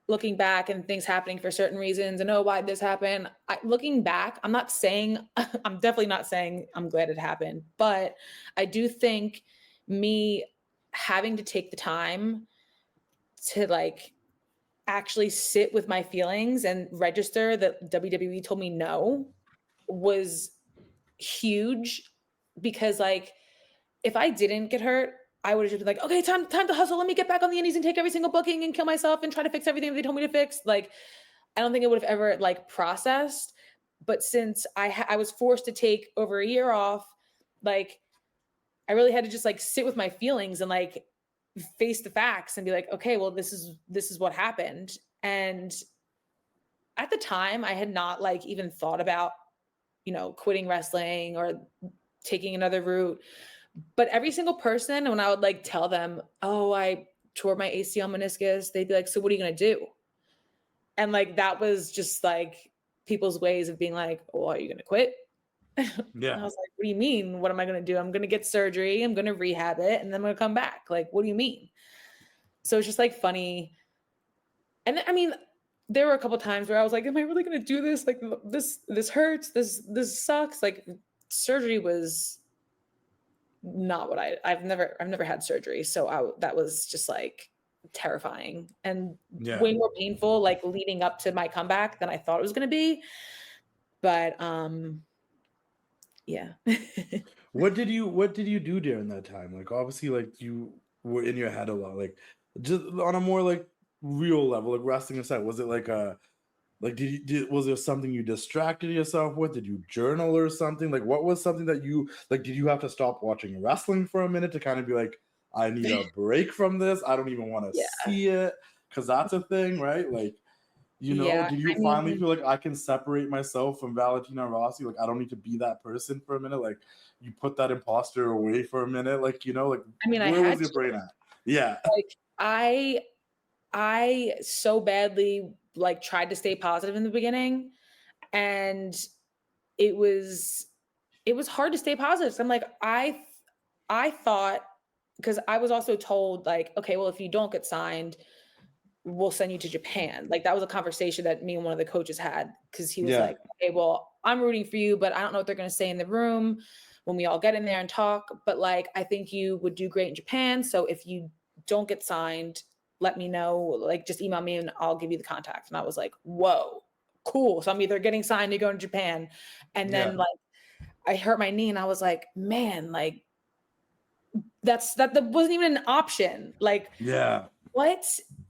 looking back and things happening for certain reasons and oh, why this happened. Looking back, I'm definitely not saying I'm glad it happened, but I do think me having to take the time to like actually sit with my feelings and register that WWE told me no was huge, because like if I didn't get hurt, I would have just been like, okay, time to hustle. Let me get back on the indies and take every single booking and kill myself and try to fix everything they told me to fix. Like, I don't think I would have ever like processed. But since I was forced to take over a year off, like I really had to just like sit with my feelings and like face the facts and be like, okay, well, this is what happened. And at the time, I had not like even thought about, quitting wrestling or taking another route. But every single person, when I would like tell them, oh, I tore my ACL meniscus, they'd be like, so what are you going to do? And like, that was just like people's ways of being like, well, are you going to quit? Yeah. And I was like, what do you mean? What am I going to do? I'm going to get surgery. I'm going to rehab it. And then I'm going to come back. Like, what do you mean? So it's just like funny. And I mean, there were a couple of times where I was like, am I really going to do this? Like this hurts. This sucks. Like surgery was not what I've never had surgery. So that was just like terrifying and way more painful, like leading up to my comeback than I thought it was going to be. But, yeah. What did you do during that time? Like obviously like you were in your head a lot, like just on a more like real level, like wrestling aside, was it like was there something you distracted yourself with? Did you journal or something? Like what was something that you like, did you have to stop watching wrestling for a minute to kind of be like, I need a break from this, I don't even want to see it, because that's a thing, right? Like, did you finally feel like I can separate myself from Valentina Rossi? Like I don't need to be that person for a minute. Like you put that imposter away for a minute. Like, like where was your brain at? Yeah. Like I so badly like tried to stay positive in the beginning, and it was hard to stay positive. So I'm like, I thought, because I was also told like, okay, well, if you don't get signed, we'll send you to Japan. Like that was a conversation that me and one of the coaches had, because he was like, okay, well, I'm rooting for you, but I don't know what they're going to say in the room when we all get in there and talk. But like, I think you would do great in Japan. So if you don't get signed, let me know, like just email me and I'll give you the contact. And I was like, whoa, cool. So I'm either getting signed to go to Japan. And then like I hurt my knee and I was like, man, like that wasn't even an option. Like, what?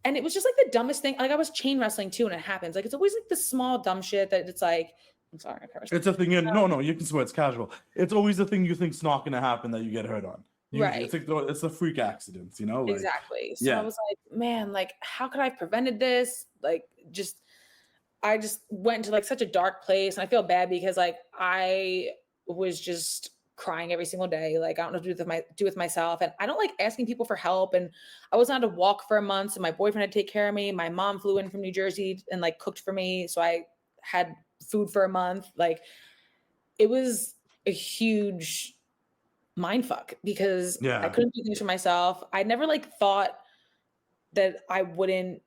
And it was just like the dumbest thing. Like I was chain wrestling too, and it happens. Like it's always like the small dumb shit that it's like, I'm sorry, it's a thing. No, you can swear, it's casual. It's always the thing you think's not going to happen that you get hurt on. Usually. Right. It's the freak accidents, Like, exactly. So I was like, man, like how could I have prevented this? Like I just went into like such a dark place, and I feel bad because like I was just crying every single day. Like, I don't know what to do with myself. And I don't like asking people for help. And I was on a walk for a month. So my boyfriend had to take care of me. My mom flew in from New Jersey and like cooked for me. So I had food for a month. Like, it was a huge mind fuck because I couldn't do things for myself. I never like thought that I wouldn't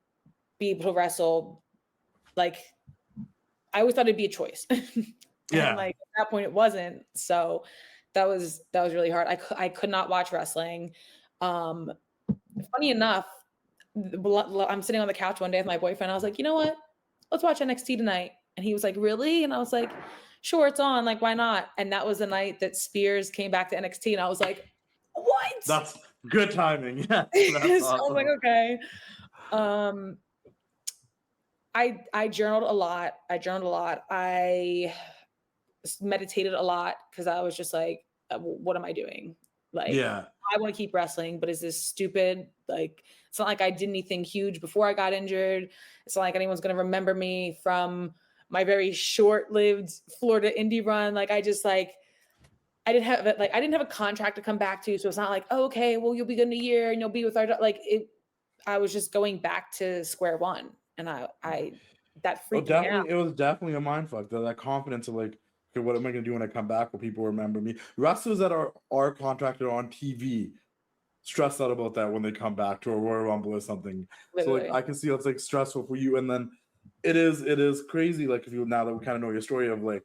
be able to wrestle. Like, I always thought it'd be a choice. And like at that point it wasn't. So that was really hard. I could not watch wrestling. Funny enough, I'm sitting on the couch one day with my boyfriend. I was like, you know what? Let's watch NXT tonight. And he was like, really? And I was like, sure, it's on. Like, why not? And that was the night that Spears came back to NXT. And I was like, what? That's good timing. Yeah. So I was like, okay. I journaled a lot. I meditated a lot because I was just like, what am I doing? Like, I want to keep wrestling, but is this stupid? Like, it's not like I did anything huge before I got injured. It's not like anyone's going to remember me from my very short-lived Florida indie run. Like, I didn't have a contract to come back to. So it's not like, oh, okay, well, you'll be good in a year and you'll be with our, I was just going back to square one. And that freaked me out. It was definitely a mind fuck. That confidence of like, okay, what am I going to do when I come back? Will people remember me? Wrestlers that are contracted on TV stress out about that when they come back to a Royal Rumble or something. Literally. So like, I can see it's like stressful for you. And then it is crazy. Like, if you, now that we kind of know your story of like,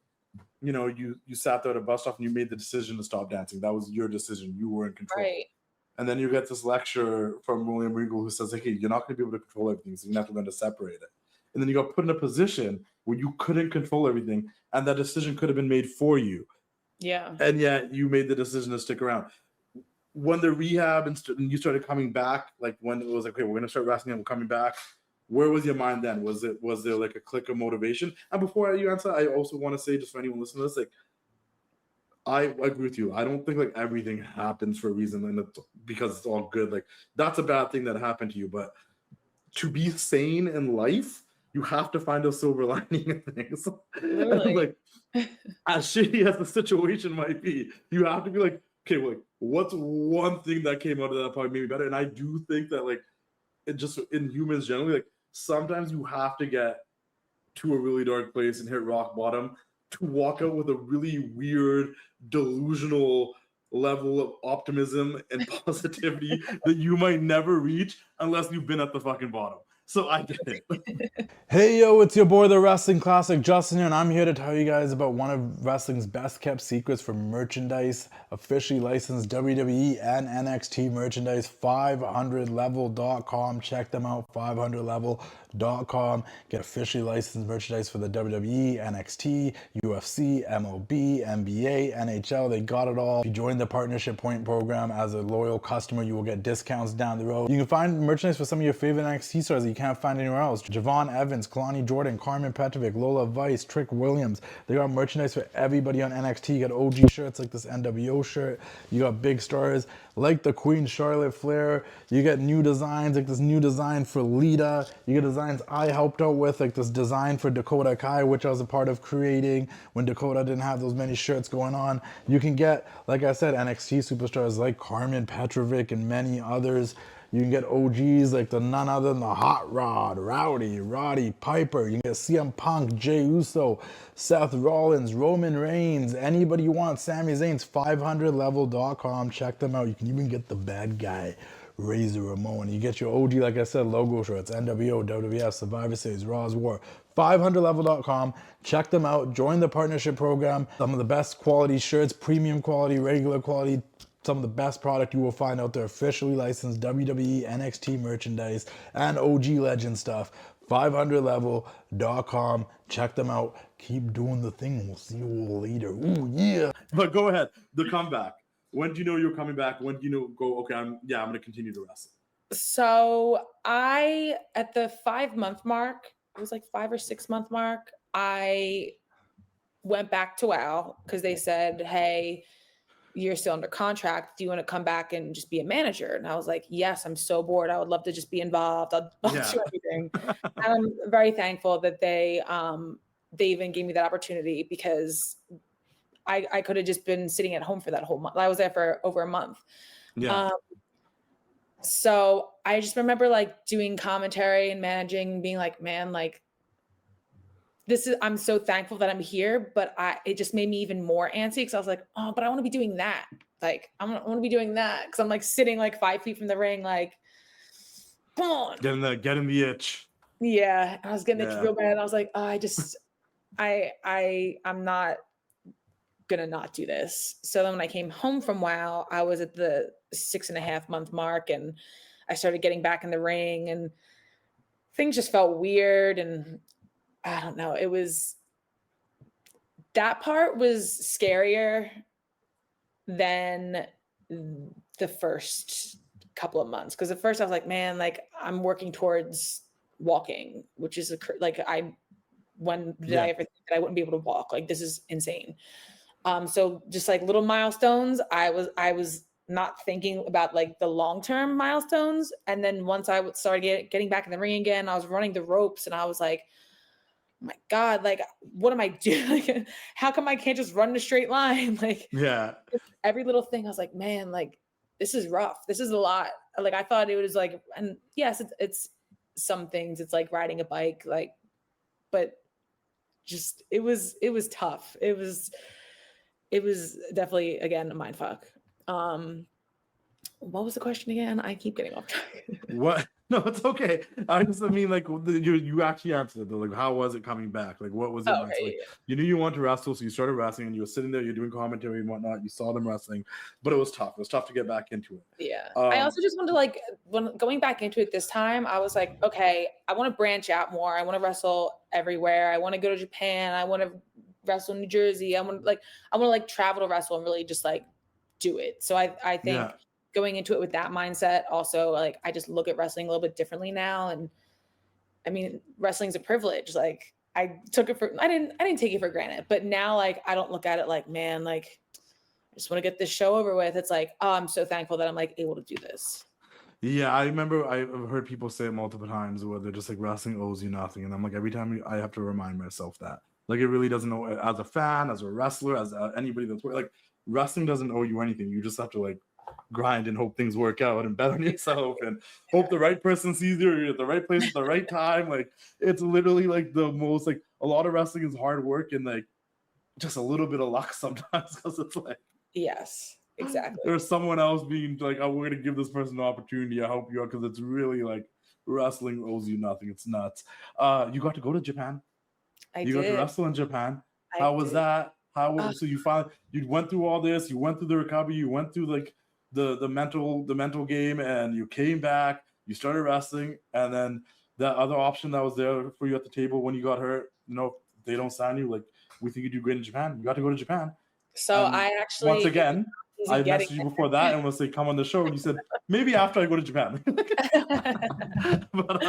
you know, you sat there at a bus stop and you made the decision to stop dancing. That was your decision. You were in control. Right. And then you get this lecture from William Regal who says, like, hey, you're not going to be able to control everything, so you have to learn to separate it. And then you got put in a position where you couldn't control everything, and that decision could have been made for you. Yeah. And yet you made the decision to stick around. When the rehab and you started coming back, like when it was like, okay, we're going to start wrestling and we're coming back, where was your mind then? Was there like a click of motivation? And before you answer, I also want to say, just for anyone listening to this, like, I agree with you. I don't think like everything happens for a reason and because it's all good. Like, that's a bad thing that happened to you. But to be sane in life, you have to find a silver lining in things. And like, as shitty as the situation might be, you have to be like, okay, well, like, what's one thing that came out of that probably made me better? And I do think that like, it just in humans generally, like sometimes you have to get to a really dark place and hit rock bottom to walk out with a really weird, delusional level of optimism and positivity that you might never reach unless you've been at the fucking bottom. So I get it. Hey yo, it's your boy, the Wrestling Classic, Justin here, and I'm here to tell you guys about one of wrestling's best kept secrets for merchandise, officially licensed WWE and NXT merchandise, 500level.com. Check them out, 500level.com. Get officially licensed merchandise for the WWE, NXT, UFC, MLB, NBA, NHL. They got it all. If you join the Partnership Point program as a loyal customer, you will get discounts down the road. You can find merchandise for some of your favorite NXT stars that you can't find anywhere else. Javon Evans, Kalani Jordan, Carmen Petrovic, Lola Vice, Trick Williams. They got merchandise for everybody on NXT. You got OG shirts like this NWO shirt. You got big stars like the Queen Charlotte Flair. You get new designs like this new design for Lita. You get designs I helped out with, like this design for Dakota Kai, which I was a part of creating when Dakota didn't have those many shirts going on. You can get, like I said, NXT superstars like Carmen Petrovic and many others. You can get OGs like the none other than the Hot Rod, Roddy Piper. You can get CM Punk, Jey Uso, Seth Rollins, Roman Reigns, anybody you want. Sami Zayn's 500level.com. Check them out. You can even get the bad guy, Razor Ramon. You get your OG, like I said, logo shirts, NWO, WWF, Survivor Series, Raw's War. 500level.com. Check them out. Join the partnership program. Some of the best quality shirts, premium quality, regular quality. Some of the best product you will find out there, officially licensed WWE, NXT merchandise, and OG legend stuff. 500level.com. Check them out. Keep doing the thing. We'll see you all later. Ooh, yeah. But go ahead. The comeback. When do you know you're coming back? When do you know go, okay, I'm going to continue to wrestle? So at the 5-month mark, it was like 5 or 6 month mark, I went back to WoW because they said, hey, you're still under contract. Do you want to come back and just be a manager? And I was like, yes, I'm so bored. I would love to just be involved. I'll do everything. I'm very thankful that they even gave me that opportunity because I could have just been sitting at home for that whole month. I was there for over a month. Yeah. So I just remember like doing commentary and managing and being like, man, like I'm so thankful that I'm here, but it just made me even more antsy because I was like, oh, but I want to be doing that. Like, I want to be doing that because I'm like sitting like 5 feet from the ring, like, come on. Getting the itch. Yeah. I was getting itch real bad. And I was like, oh, I'm not gonna not do this. So then when I came home from WoW, I was at the 6.5 month mark and I started getting back in the ring and things just felt weird. And I don't know, that part was scarier than the first couple of months. Cause at first I was like, man, like I'm working towards walking, which is when did I ever think that I wouldn't be able to walk? Like, this is insane. So just like little milestones, I was not thinking about like the long-term milestones. And then once I started getting back in the ring again, I was running the ropes and I was like, oh my God, like, what am I doing? Like, how come I can't just run in a straight line? Like, every little thing, I was like, man, like, this is rough. This is a lot. Like, I thought it was like, and yes, it's some things, it's like riding a bike, like, but just, it was tough. It was definitely, again, a mind fuck. What was the question again? I keep getting off track. What? No, it's okay. I mean, like, you actually answered it, though. Like, how was it coming back? Like, what was it? Like, you knew you wanted to wrestle, so you started wrestling, and you were sitting there, you're doing commentary and whatnot. You saw them wrestling, but it was tough. It was tough to get back into it. Yeah. I also just wanted to, like, when going back into it this time, I was like, okay, I want to branch out more. I want to wrestle everywhere. I want to go to Japan. I want to wrestle in New Jersey. I want to travel to wrestle and really just like do it. So I think going into it with that mindset, also, like, I just look at wrestling a little bit differently now. And I mean, wrestling's a privilege. Like, I didn't take it for granted, but now, like, I don't look at it like, man, like, I just want to get this show over with. It's like, oh, I'm so thankful that I'm like able to do this. Yeah, I remember I've heard people say it multiple times where they're just like, wrestling owes you nothing. And I'm like, every time I have to remind myself that. Like, it really doesn't owe, as a fan, as a wrestler, as anybody that's like, wrestling doesn't owe you anything. You just have to like grind and hope things work out and bet on yourself and hope the right person sees you, you're at the right place at the right time. Like, it's literally like the most, like, a lot of wrestling is hard work and like just a little bit of luck sometimes, because it's like, yes, exactly. There's someone else being like, oh, we're gonna give this person an opportunity. I help you out, because it's really like wrestling owes you nothing. It's nuts. You got to go to Japan. You got to wrestle in Japan. How was that? So you went through all this, you went through the recovery, you went through like the mental game, and you came back, you started wrestling, and then that other option that was there for you at the table when you got hurt, they don't sign you, like, we think you do great in Japan. You got to go to Japan. So I actually, once again, I messaged you before that and was like, come on the show, and you said, maybe after I go to Japan. But,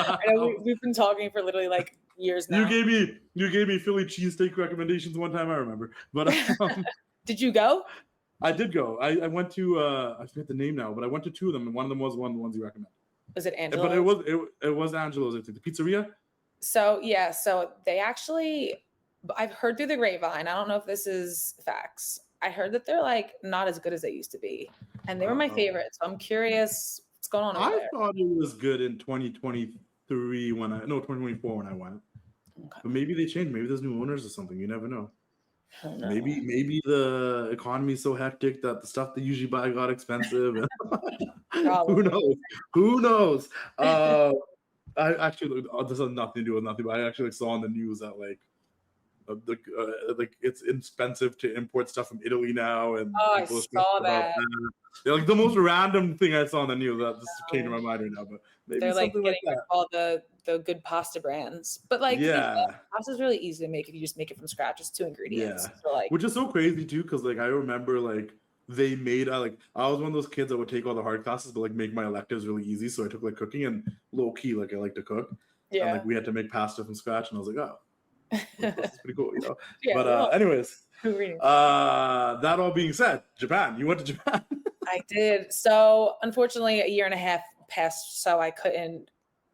we've been talking for literally like years now. You gave me Philly cheesesteak recommendations one time, I remember. But did you go? I did go. I went to I forget the name now, but I went to 2 of them, and one of them was one of the ones you recommended. Was it Angelo's? But it was Angelo's, I think, the pizzeria. So yeah, so they actually, I've heard through the grapevine, I don't know if this is facts, I heard that they're like not as good as they used to be, and they were my favorites. So I'm curious what's going on over there. I thought it was good in 2023 2024 when I went. Okay. But maybe they changed. Maybe there's new owners or something. You never know. Maybe the economy is so hectic that the stuff they usually buy got expensive. Who knows? I actually, this has nothing to do with nothing, but I actually saw on the news that like it's expensive to import stuff from Italy now, and I saw that. They're like the most random thing I saw on the news that just came to my mind right now. But maybe they're like getting like all the good pasta brands, but like pasta is really easy to make if you just make it from scratch. It's 2 ingredients. So, like, which is so crazy too, because like I remember like they made I was one of those kids that would take all the hard classes but like make my electives really easy. So I took like cooking, and low key like I like to cook. Yeah. And like we had to make pasta from scratch, and I was like, oh. That's pretty cool, anyways, that all being said, Japan, you went to Japan. I did. So unfortunately, 1.5 years passed, so I couldn't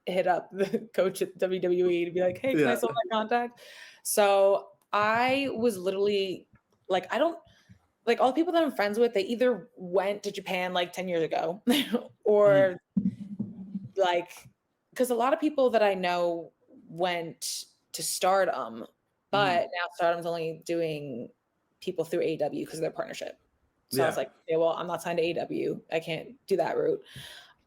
hit up the coach at WWE to be like, hey, can I sell my contact? So I was literally like, like all the people that I'm friends with, they either went to Japan like 10 years ago or like, because a lot of people that I know went to Stardom, but now Stardom's only doing people through AEW because of their partnership. So I was like, okay, well, I'm not signed to AEW. I can't do that route.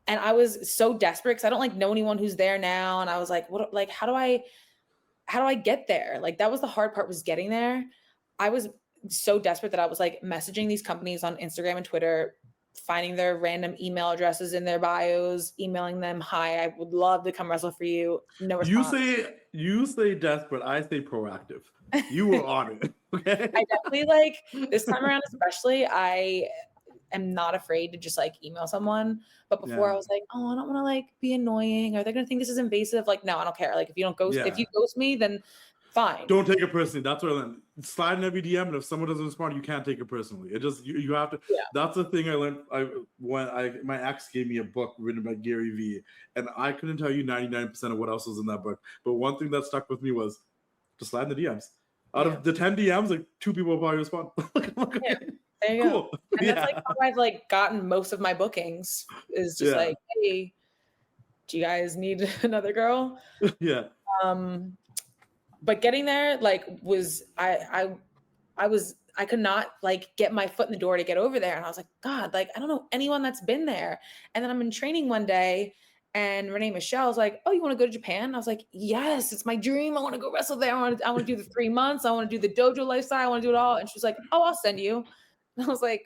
And I was so desperate because I don't like know anyone who's there now. And I was like, what, like, how do I get there? Like, that was the hard part, was getting there. I was so desperate that I was like messaging these companies on Instagram and Twitter, finding their random email addresses in their bios, emailing them, hi, I would love to come wrestle for you. No response. You say desperate, I say proactive. You were on it. Okay. I definitely, like, this time around especially, I am not afraid to just like email someone. But before I was like, oh, I don't want to like be annoying. Are they gonna think this is invasive? Like, no, I don't care. Like, if you don't ghost, if you ghost me, then fine. Don't take it personally. That's what I learned. Slide in every DM, and if someone doesn't respond, you can't take it personally. It just you have to. Yeah. That's the thing I learned. My ex gave me a book written by Gary Vee, and I couldn't tell you 99% of what else was in that book. But one thing that stuck with me was just slide in the DMs. Out of the 10 DMs, like 2 people will probably respond. There you go. And that's like how I've like gotten most of my bookings, is just like, hey, do you guys need another girl? But getting there, like, was I could not like get my foot in the door to get over there. And I was like, God, like, I don't know anyone that's been there. And then I'm in training one day and Renee Michelle was like, oh, you want to go to Japan? I was like, yes, it's my dream. I want to go wrestle there. I want to do the 3 months. I want to do the dojo lifestyle. I want to do it all. And she was like, oh, I'll send you. And I was like,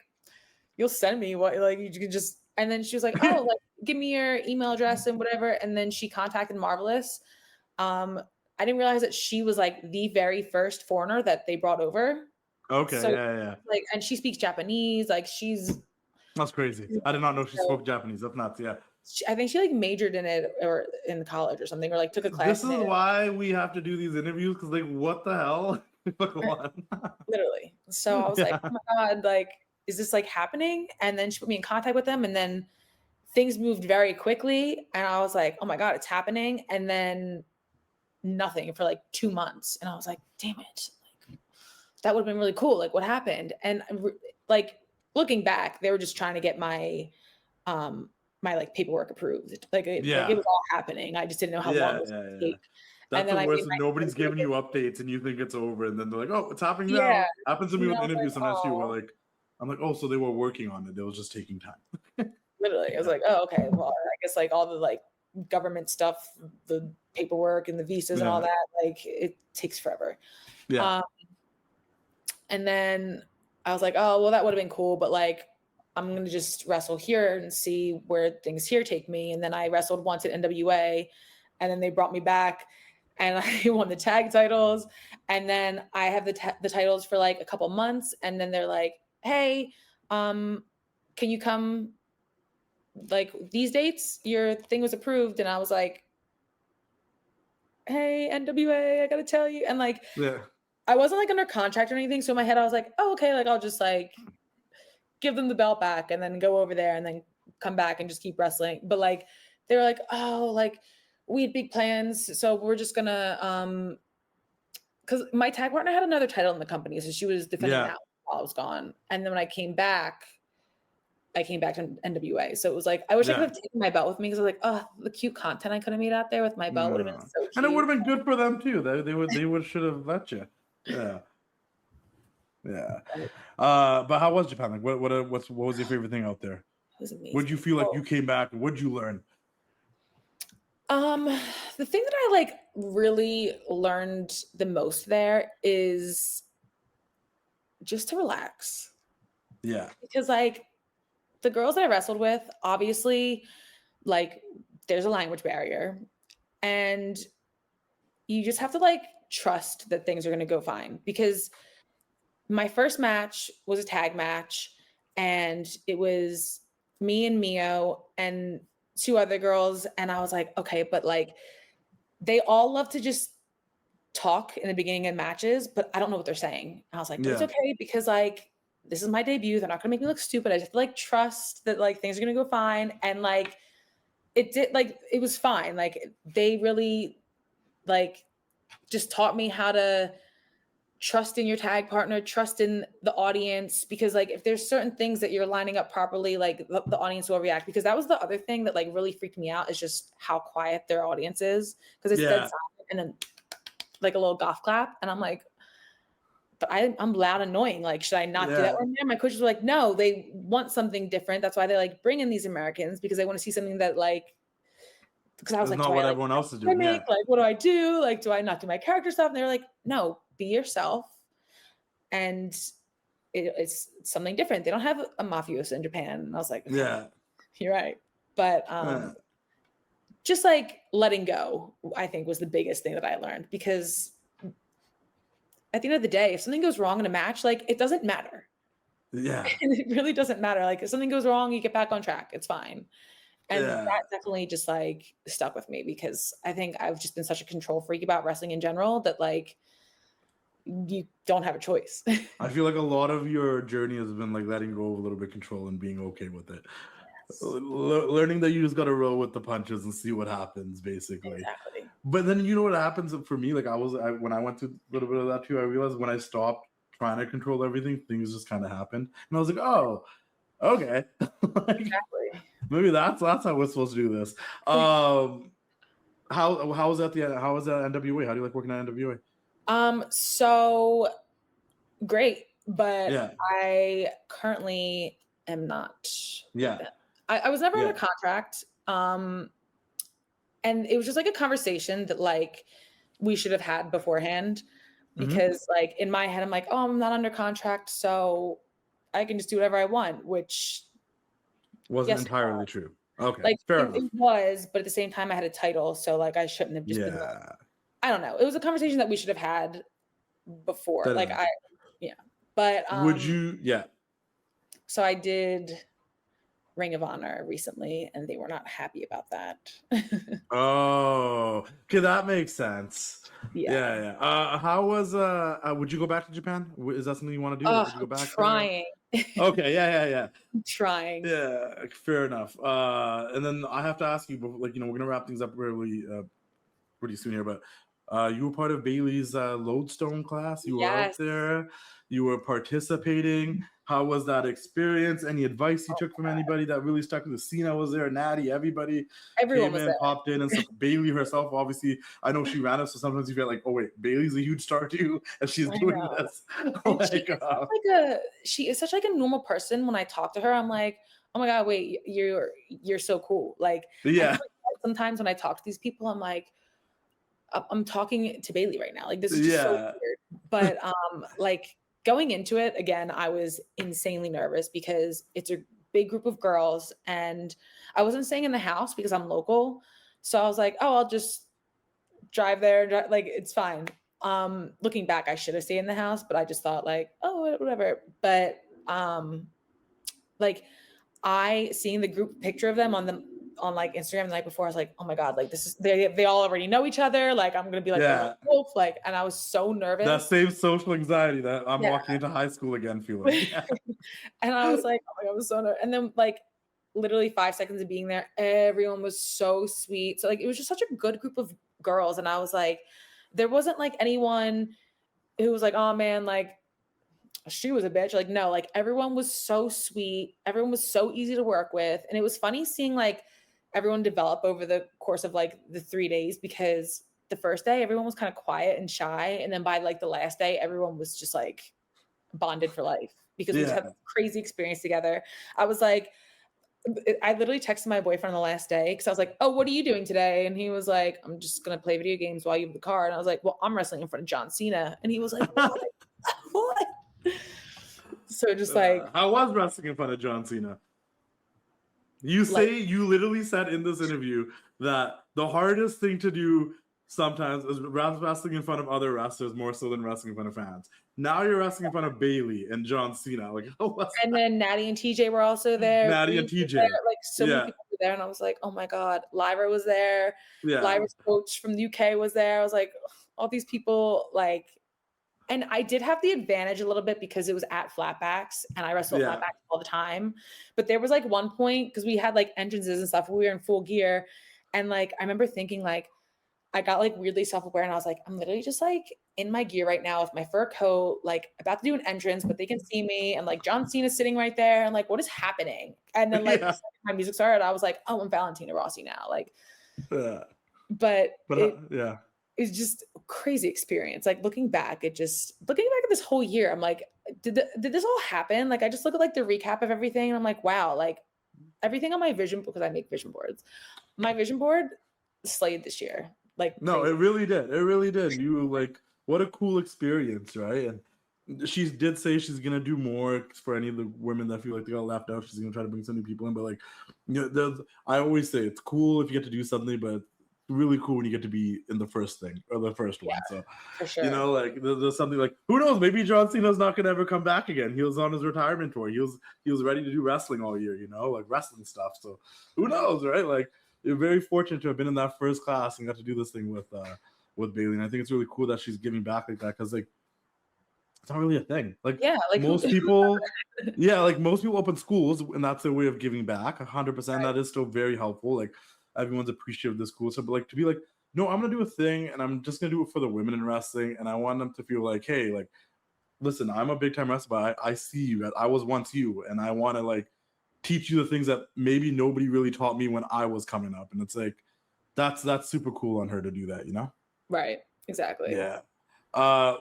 you'll send me what? Like, you could just, and then she was like, oh, like, give me your email address and whatever. And then she contacted Marvelous. I didn't realize that she was like the very first foreigner that they brought over. Okay, so, yeah. Like, and she speaks Japanese. Like, that's crazy. I did not know she spoke Japanese. That's nuts. Yeah. I think she like majored in it or in college or something, or like took a class. This is why we have to do these interviews, because like, what the hell? Literally. So I was like, oh my God, like, is this like happening? And then she put me in contact with them, and then things moved very quickly. And I was like, oh my God, it's happening. And then nothing for like 2 months. And I was like, damn it. Like, that would have been really cool. Like, what happened? And like, looking back, they were just trying to get my my like paperwork approved. Like, it was all happening. I just didn't know how long it was going to take. That's the worst. Nobody's giving you updates and you think it's over, and then they're like, oh, it's happening now. Happens to me with interviews sometimes too, where like, I'm like, oh, so they were working on it. It was just taking time. Literally. I was like, oh, okay. Well, I guess like all the like government stuff, the paperwork and the visas and all that, like, it takes forever. And then I was like, oh, well, that would have been cool, but like, I'm going to just wrestle here and see where things here take me. And then I wrestled once at NWA, and then they brought me back and I won the tag titles. And then I have the titles for like a couple months. And then they're like, hey, can you come like these dates? Your thing was approved. And I was like, hey, NWA, I got to tell you. And like, I wasn't like under contract or anything. So in my head, I was like, oh, okay. Like, I'll just like give them the belt back and then go over there and then come back and just keep wrestling. But like, they were like, oh, like, we had big plans. So we're just gonna, cause my tag partner had another title in the company. So she was defending that while I was gone. And then when I came back to NWA. So it was like, I wish I could have taken my belt with me, because I was like, oh, the cute content I could have made out there with my belt would have been so cute. And it would have been good for them too. They would should have let you. But how was Japan? Like, what was your favorite thing out there? It was amazing. What did you feel like you came back, and what did you learn? The thing that I like really learned the most there is just to relax. Yeah. Because like the girls that I wrestled with, obviously, like, there's a language barrier, and you just have to like trust that things are going to go fine. Because my first match was a tag match, and it was me and Mio and 2 other girls. And I was like, okay, but like, they all love to just talk in the beginning of matches, but I don't know what they're saying. And I was like, it's okay, because like, this is my debut. They're not gonna make me look stupid. I just have to like trust that like things are gonna go fine. And like, it did, like, it was fine. Like, they really like just taught me how to trust in your tag partner, trust in the audience, because like if there's certain things that you're lining up properly, like the audience will react. Because that was the other thing that like really freaked me out, is just how quiet their audience is, because it's dead silent and then like a little golf clap, and I'm like, but I'm loud, annoying. Like, should I not do that? Or my coaches were like, no, they want something different. That's why they like bring in these Americans, because they want to see something that like. Because I was like, not what everyone else is doing. Like, what do I do? Like, do I not do my character stuff? And they're like, no, be yourself. And it's something different. They don't have a mafioso in Japan. And I was like, yeah, you're right. But just like letting go, I think, was the biggest thing that I learned, because at the end of the day, if something goes wrong in a match, like it doesn't matter. Yeah. It really doesn't matter. Like if something goes wrong, you get back on track. It's fine. And that definitely just like stuck with me, because I think I've just been such a control freak about wrestling in general that like you don't have a choice. I feel like a lot of your journey has been like letting go of a little bit of control and being okay with it. Yes. Learning that you just got to roll with the punches and see what happens, basically. Exactly. But then you know what happens for me? Like when I went through a little bit of that too, I realized when I stopped trying to control everything, things just kind of happened. And I was like, oh, okay. Like, exactly. Maybe that's how we're supposed to do this. How was that NWA? How do you like working at NWA? So great, but I currently am not. Yeah. I was never under contract. And it was just like a conversation that like we should have had beforehand, because like in my head, I'm like, oh, I'm not under contract, so I can just do whatever I want, which wasn't entirely true. Okay, like fair enough. It was, but at the same time, I had a title, so like I shouldn't have just been. I don't know. It was a conversation that we should have had before. But would you? Yeah. So I did Ring of Honor recently, and they were not happy about that. Oh, okay, that makes sense. Yeah. How was would you go back to Japan? Is that something you want to do? Would you go back? Trying. Okay, yeah. Trying. Yeah, fair enough. And then I have to ask you, like, we're gonna wrap things up really pretty soon here, but you were part of Bayley's Lodestone class. You were out there. You were participating. How was that experience? Any advice you took from anybody that really stuck with you? Cena was there, Natty, everyone came in, popped in, and so Bayley herself, obviously, I know she ran it, so sometimes you feel like, oh wait, Bayley's a huge star too, and she's doing this. She is such like a normal person. When I talk to her, I'm like, oh my God, wait, you're so cool. Like, yeah. Sometimes when I talk to these people, I'm like, I'm talking to Bayley right now. Like, this is just so weird. But like going into it again, I was insanely nervous because it's a big group of girls, and I wasn't staying in the house because I'm local. So I was like, oh, I'll just drive there. Like, it's fine. Looking back, I should have stayed in the house, but I just thought like, oh, whatever. But like seeing the group picture of them on like Instagram the night before, I was like, oh my God, like this is, they all already know each other. Like I'm going to be like, wolf, like, and I was so nervous. That same social anxiety that I'm walking into high school again feeling. And I was like, oh my God, I was so nervous. And then like literally 5 seconds of being there, everyone was so sweet. So like, it was just such a good group of girls. And I was like, there wasn't like anyone who was like, oh man, like she was a bitch. Like, no, like everyone was so sweet. Everyone was so easy to work with. And it was funny seeing like everyone develop over the course of like the 3 days, because the first day everyone was kind of quiet and shy. And then by like the last day, everyone was just like bonded for life because we just had this crazy experience together. I was like, I literally texted my boyfriend the last day because I was like, oh, what are you doing today? And he was like, I'm just going to play video games while you have the car. And I was like, well, I'm wrestling in front of John Cena. And he was like, what? What? So just like. I was wrestling in front of John Cena. You literally said in this interview that the hardest thing to do sometimes is wrestling in front of other wrestlers more so than wrestling in front of fans. Now you're wrestling in front of Bayley and John Cena. Like, and then Natty and TJ were also there. Natty and TJ. Like so many people were there. And I was like, oh my God, Lyra was there. Yeah. Lyra's coach from the UK was there. I was like, all these people, like, and I did have the advantage a little bit because it was at Flatbacks and I wrestle Flatbacks all the time. But there was like one point, because we had like entrances and stuff, we were in full gear. And like, I remember thinking like, I got like weirdly self-aware and I was like, I'm literally just like in my gear right now with my fur coat, like about to do an entrance, but they can see me. And like John Cena's sitting right there. And like, what is happening? And then like the second my music started, I was like, oh, I'm Valentina Rossi now. Like, but yeah. It's just a crazy experience. Like looking back at this whole year, I'm like, did this all happen? Like I just look at like the recap of everything and I'm like, wow, like everything on my vision, because I make vision boards. My vision board slayed this year. Like no, crazy. it really did. It really did. You like what a cool experience, right? And she did say she's gonna do more for any of the women that feel like they got left out. She's gonna try to bring some new people in. But like, you know, I always say it's cool if you get to do something, but really cool when you get to be in the first thing or the first one. So for sure. you know, like there's something like, who knows, maybe John Cena's not gonna ever come back again. He was on his retirement tour. He was ready to do wrestling all year, you know, like wrestling stuff. So who knows, right? Like you're very fortunate to have been in that first class and got to do this thing with Bayley. And I think it's really cool that she's giving back like that, because like it's not really a thing. Like most people like most people open schools and that's their way of giving back. 100%. Right. That is still very helpful. Like everyone's appreciative of this school. So, but like to be like, no, I'm gonna do a thing and I'm just gonna do it for the women in wrestling. And I want them to feel like, hey, like, listen, I'm a big time wrestler, but I see you. I was once you, and I want to like teach you the things that maybe nobody really taught me when I was coming up. And it's like that's super cool on her to do that, you know? Right. Exactly. Yeah.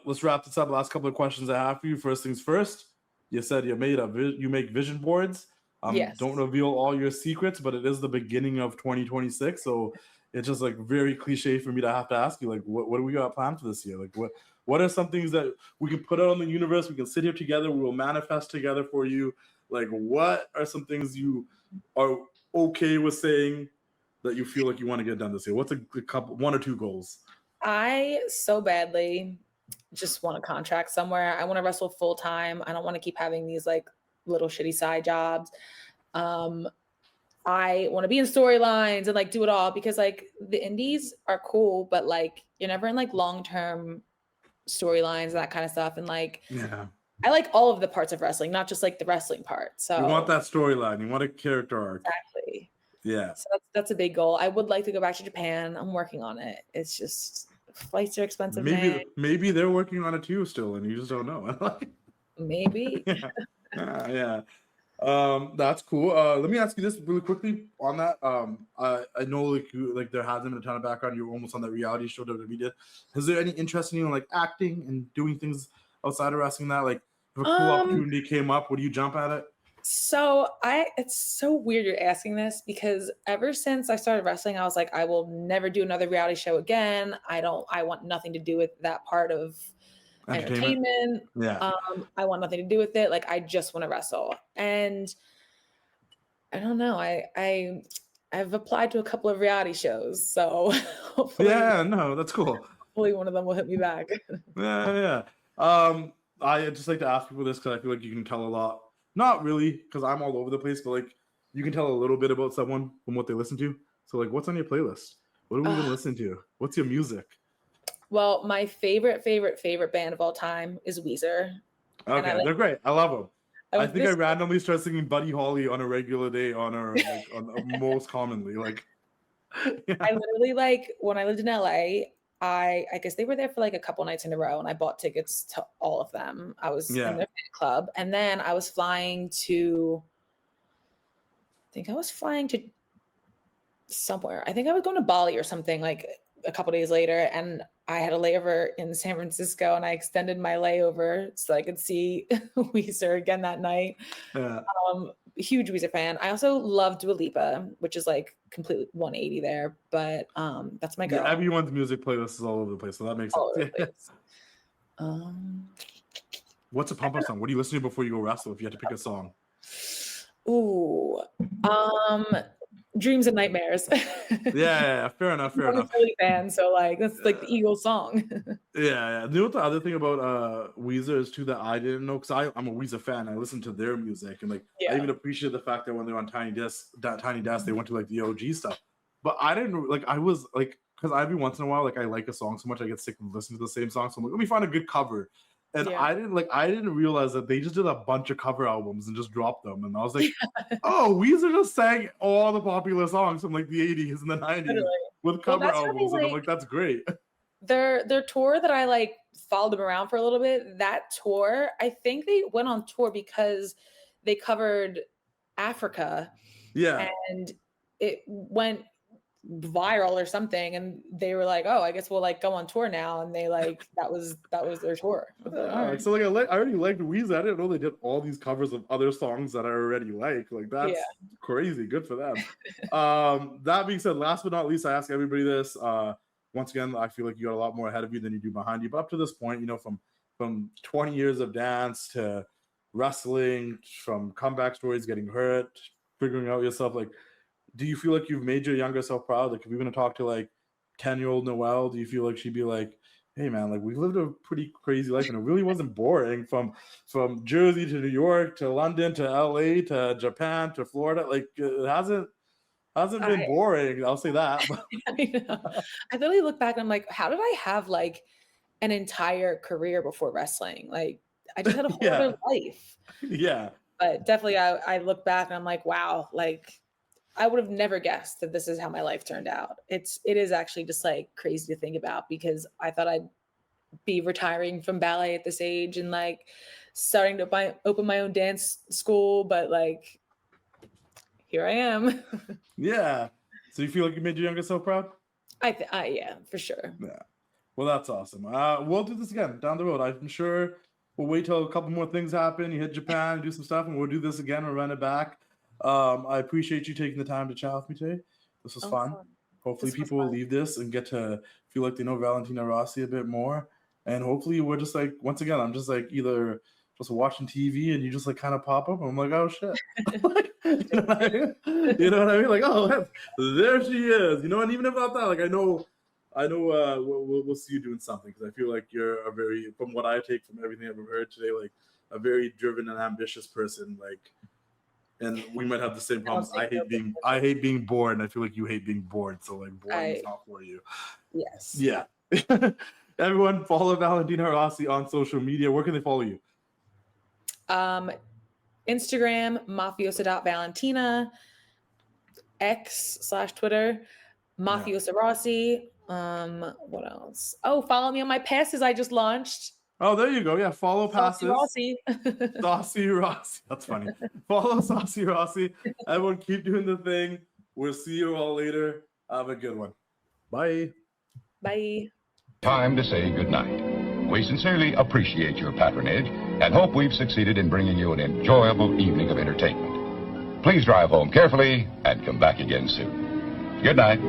Let's wrap this up. Last couple of questions I have for you. First things first. You said you make vision boards. Yes. Don't reveal all your secrets, but it is the beginning of 2026, so it's just like very cliche for me to have to ask you, like, what do we got planned for this year? Like, what are some things that we can put out in the universe? We can sit here together. We will manifest together for you. Like, what are some things you are okay with saying that you feel like you want to get done this year? What's a couple, one or two goals? I so badly just want a contract somewhere. I want to wrestle full time. I don't want to keep having these like little shitty side jobs. I want to be in storylines and like do it all, because like the indies are cool, but like you're never in like long-term storylines and that kind of stuff. And like, yeah, I like all of the parts of wrestling, not just like the wrestling part. So you want that storyline. You want a character arc. Exactly. Yeah. So that's a big goal. I would like to go back to Japan. I'm working on it. It's just flights are expensive. Maybe they're working on it too still, and you just don't know. Maybe. Yeah. That's cool. Let me ask you this really quickly on that. I know like there hasn't been a ton of background. You're almost on that reality show WWE did. Is there any interest in you in like acting and doing things outside of wrestling that like if a cool opportunity came up, would you jump at it? So it's so weird you're asking this, because ever since I started wrestling, I was like, I will never do another reality show again. I want nothing to do with that part of entertainment. Yeah. I want nothing to do with it. Like I just want to wrestle. And I don't know. I've applied to a couple of reality shows, so hopefully, that's cool. Hopefully one of them will hit me back. Yeah. I just like to ask people this because I feel like you can tell a lot. Not really, because I'm all over the place, but like you can tell a little bit about someone from what they listen to. So like, what's on your playlist? What are we even listening to? What's your music? Well, my favorite band of all time is Weezer. Okay, they're great. I love them. I think I randomly start singing Buddy Holly on a regular day most commonly. Like, yeah. I literally like when I lived in LA. I guess they were there for like a couple nights in a row, and I bought tickets to all of them. I was in their fan club, and then I was flying to. I think I was flying to somewhere. I think I was going to Bali or something like a couple days later, and I had a layover in San Francisco, and I extended my layover so I could see Weezer again that night. Yeah. Huge Weezer fan. I also love Dua Lipa, which is like completely 180 there, but that's my girl. Yeah, everyone's music playlist is all over the place, so that makes sense. What's a pump-up song? What do you listen to before you go wrestle if you had to pick a song? Ooh, Dreams and Nightmares. yeah, fair enough. I'm a Philly fan, so like that's like the Eagles song. yeah. You know what the other thing about Weezer is too that I didn't know, because I'm a Weezer fan. I listen to their music, and like I even appreciate the fact that when they're on Tiny Desk, they went to like the OG stuff. But I didn't like. I was like, because every once in a while, like I like a song so much I get sick of listening to the same song. So I'm like, let me find a good cover. And I didn't realize that they just did a bunch of cover albums and just dropped them. And I was like, oh, Weezer just sang all the popular songs from like the 80s and the 90s with cover albums. And I'm like, that's great. Their tour that I like followed them around for a little bit. That tour, I think they went on tour because they covered Africa. Yeah. And it went viral or something, and they were like, oh, I guess we'll like go on tour now, and they like that was their tour. All right. So like I already liked Weezer. I didn't know they did all these covers of other songs that I already like that's crazy. Good for them. That being said, last but not least, I ask everybody this. Once again, I feel like you got a lot more ahead of you than you do behind you, but up to this point, you know, from 20 years of dance to wrestling, from comeback stories, getting hurt, figuring out yourself, like, do you feel like you've made your younger self proud? Like, if you're going to talk to like 10-year-old Noelle, do you feel like she'd be like, hey man, like we lived a pretty crazy life and it really wasn't boring from Jersey to New York to London to LA to Japan to Florida. Like it hasn't been boring. I'll say that. I know. I literally look back and I'm like, how did I have like an entire career before wrestling? Like I just had a whole other life. Yeah. But definitely I look back and I'm like, wow, like I would have never guessed that this is how my life turned out. It is actually just like crazy to think about, because I thought I'd be retiring from ballet at this age and like starting to open my own dance school, but like here I am. Yeah. So you feel like you made your younger self proud? Yeah, for sure. Yeah. Well, that's awesome. We'll do this again down the road. I'm sure we'll wait till a couple more things happen. You hit Japan, do some stuff, and we'll do this again. We'll run it back. I appreciate you taking the time to chat with me today. This was fun. Hopefully people will leave this and get to feel like they know Valentina Rossi a bit more. And hopefully we're just like, once again, I'm just like either just watching TV and you just like kind of pop up and I'm like, oh shit. You know what I mean? You know what I mean? Like, oh, there she is. You know, and even about that, like I know we'll see you doing something, because I feel like you're a very, from what I take from everything I've heard today, like a very driven and ambitious person. Like, and we might have the same problems. I hate being bored, and I feel like you hate being bored. So like boring is not for you. Yes. Yeah. Everyone follow Valentina Rossi on social media. Where can they follow you? Instagram, mafiosa.valentina, X/Twitter, Mafiosa Rossi. What else? Oh, follow me on my passes I just launched. Oh, there you go. Yeah, follow passes. Rossi. Saucy Rossi. That's funny. Follow Saucy Rossi. Everyone keep doing the thing. We'll see you all later. Have a good one. Bye. Bye. Time to say goodnight. We sincerely appreciate your patronage and hope we've succeeded in bringing you an enjoyable evening of entertainment. Please drive home carefully and come back again soon. Good night.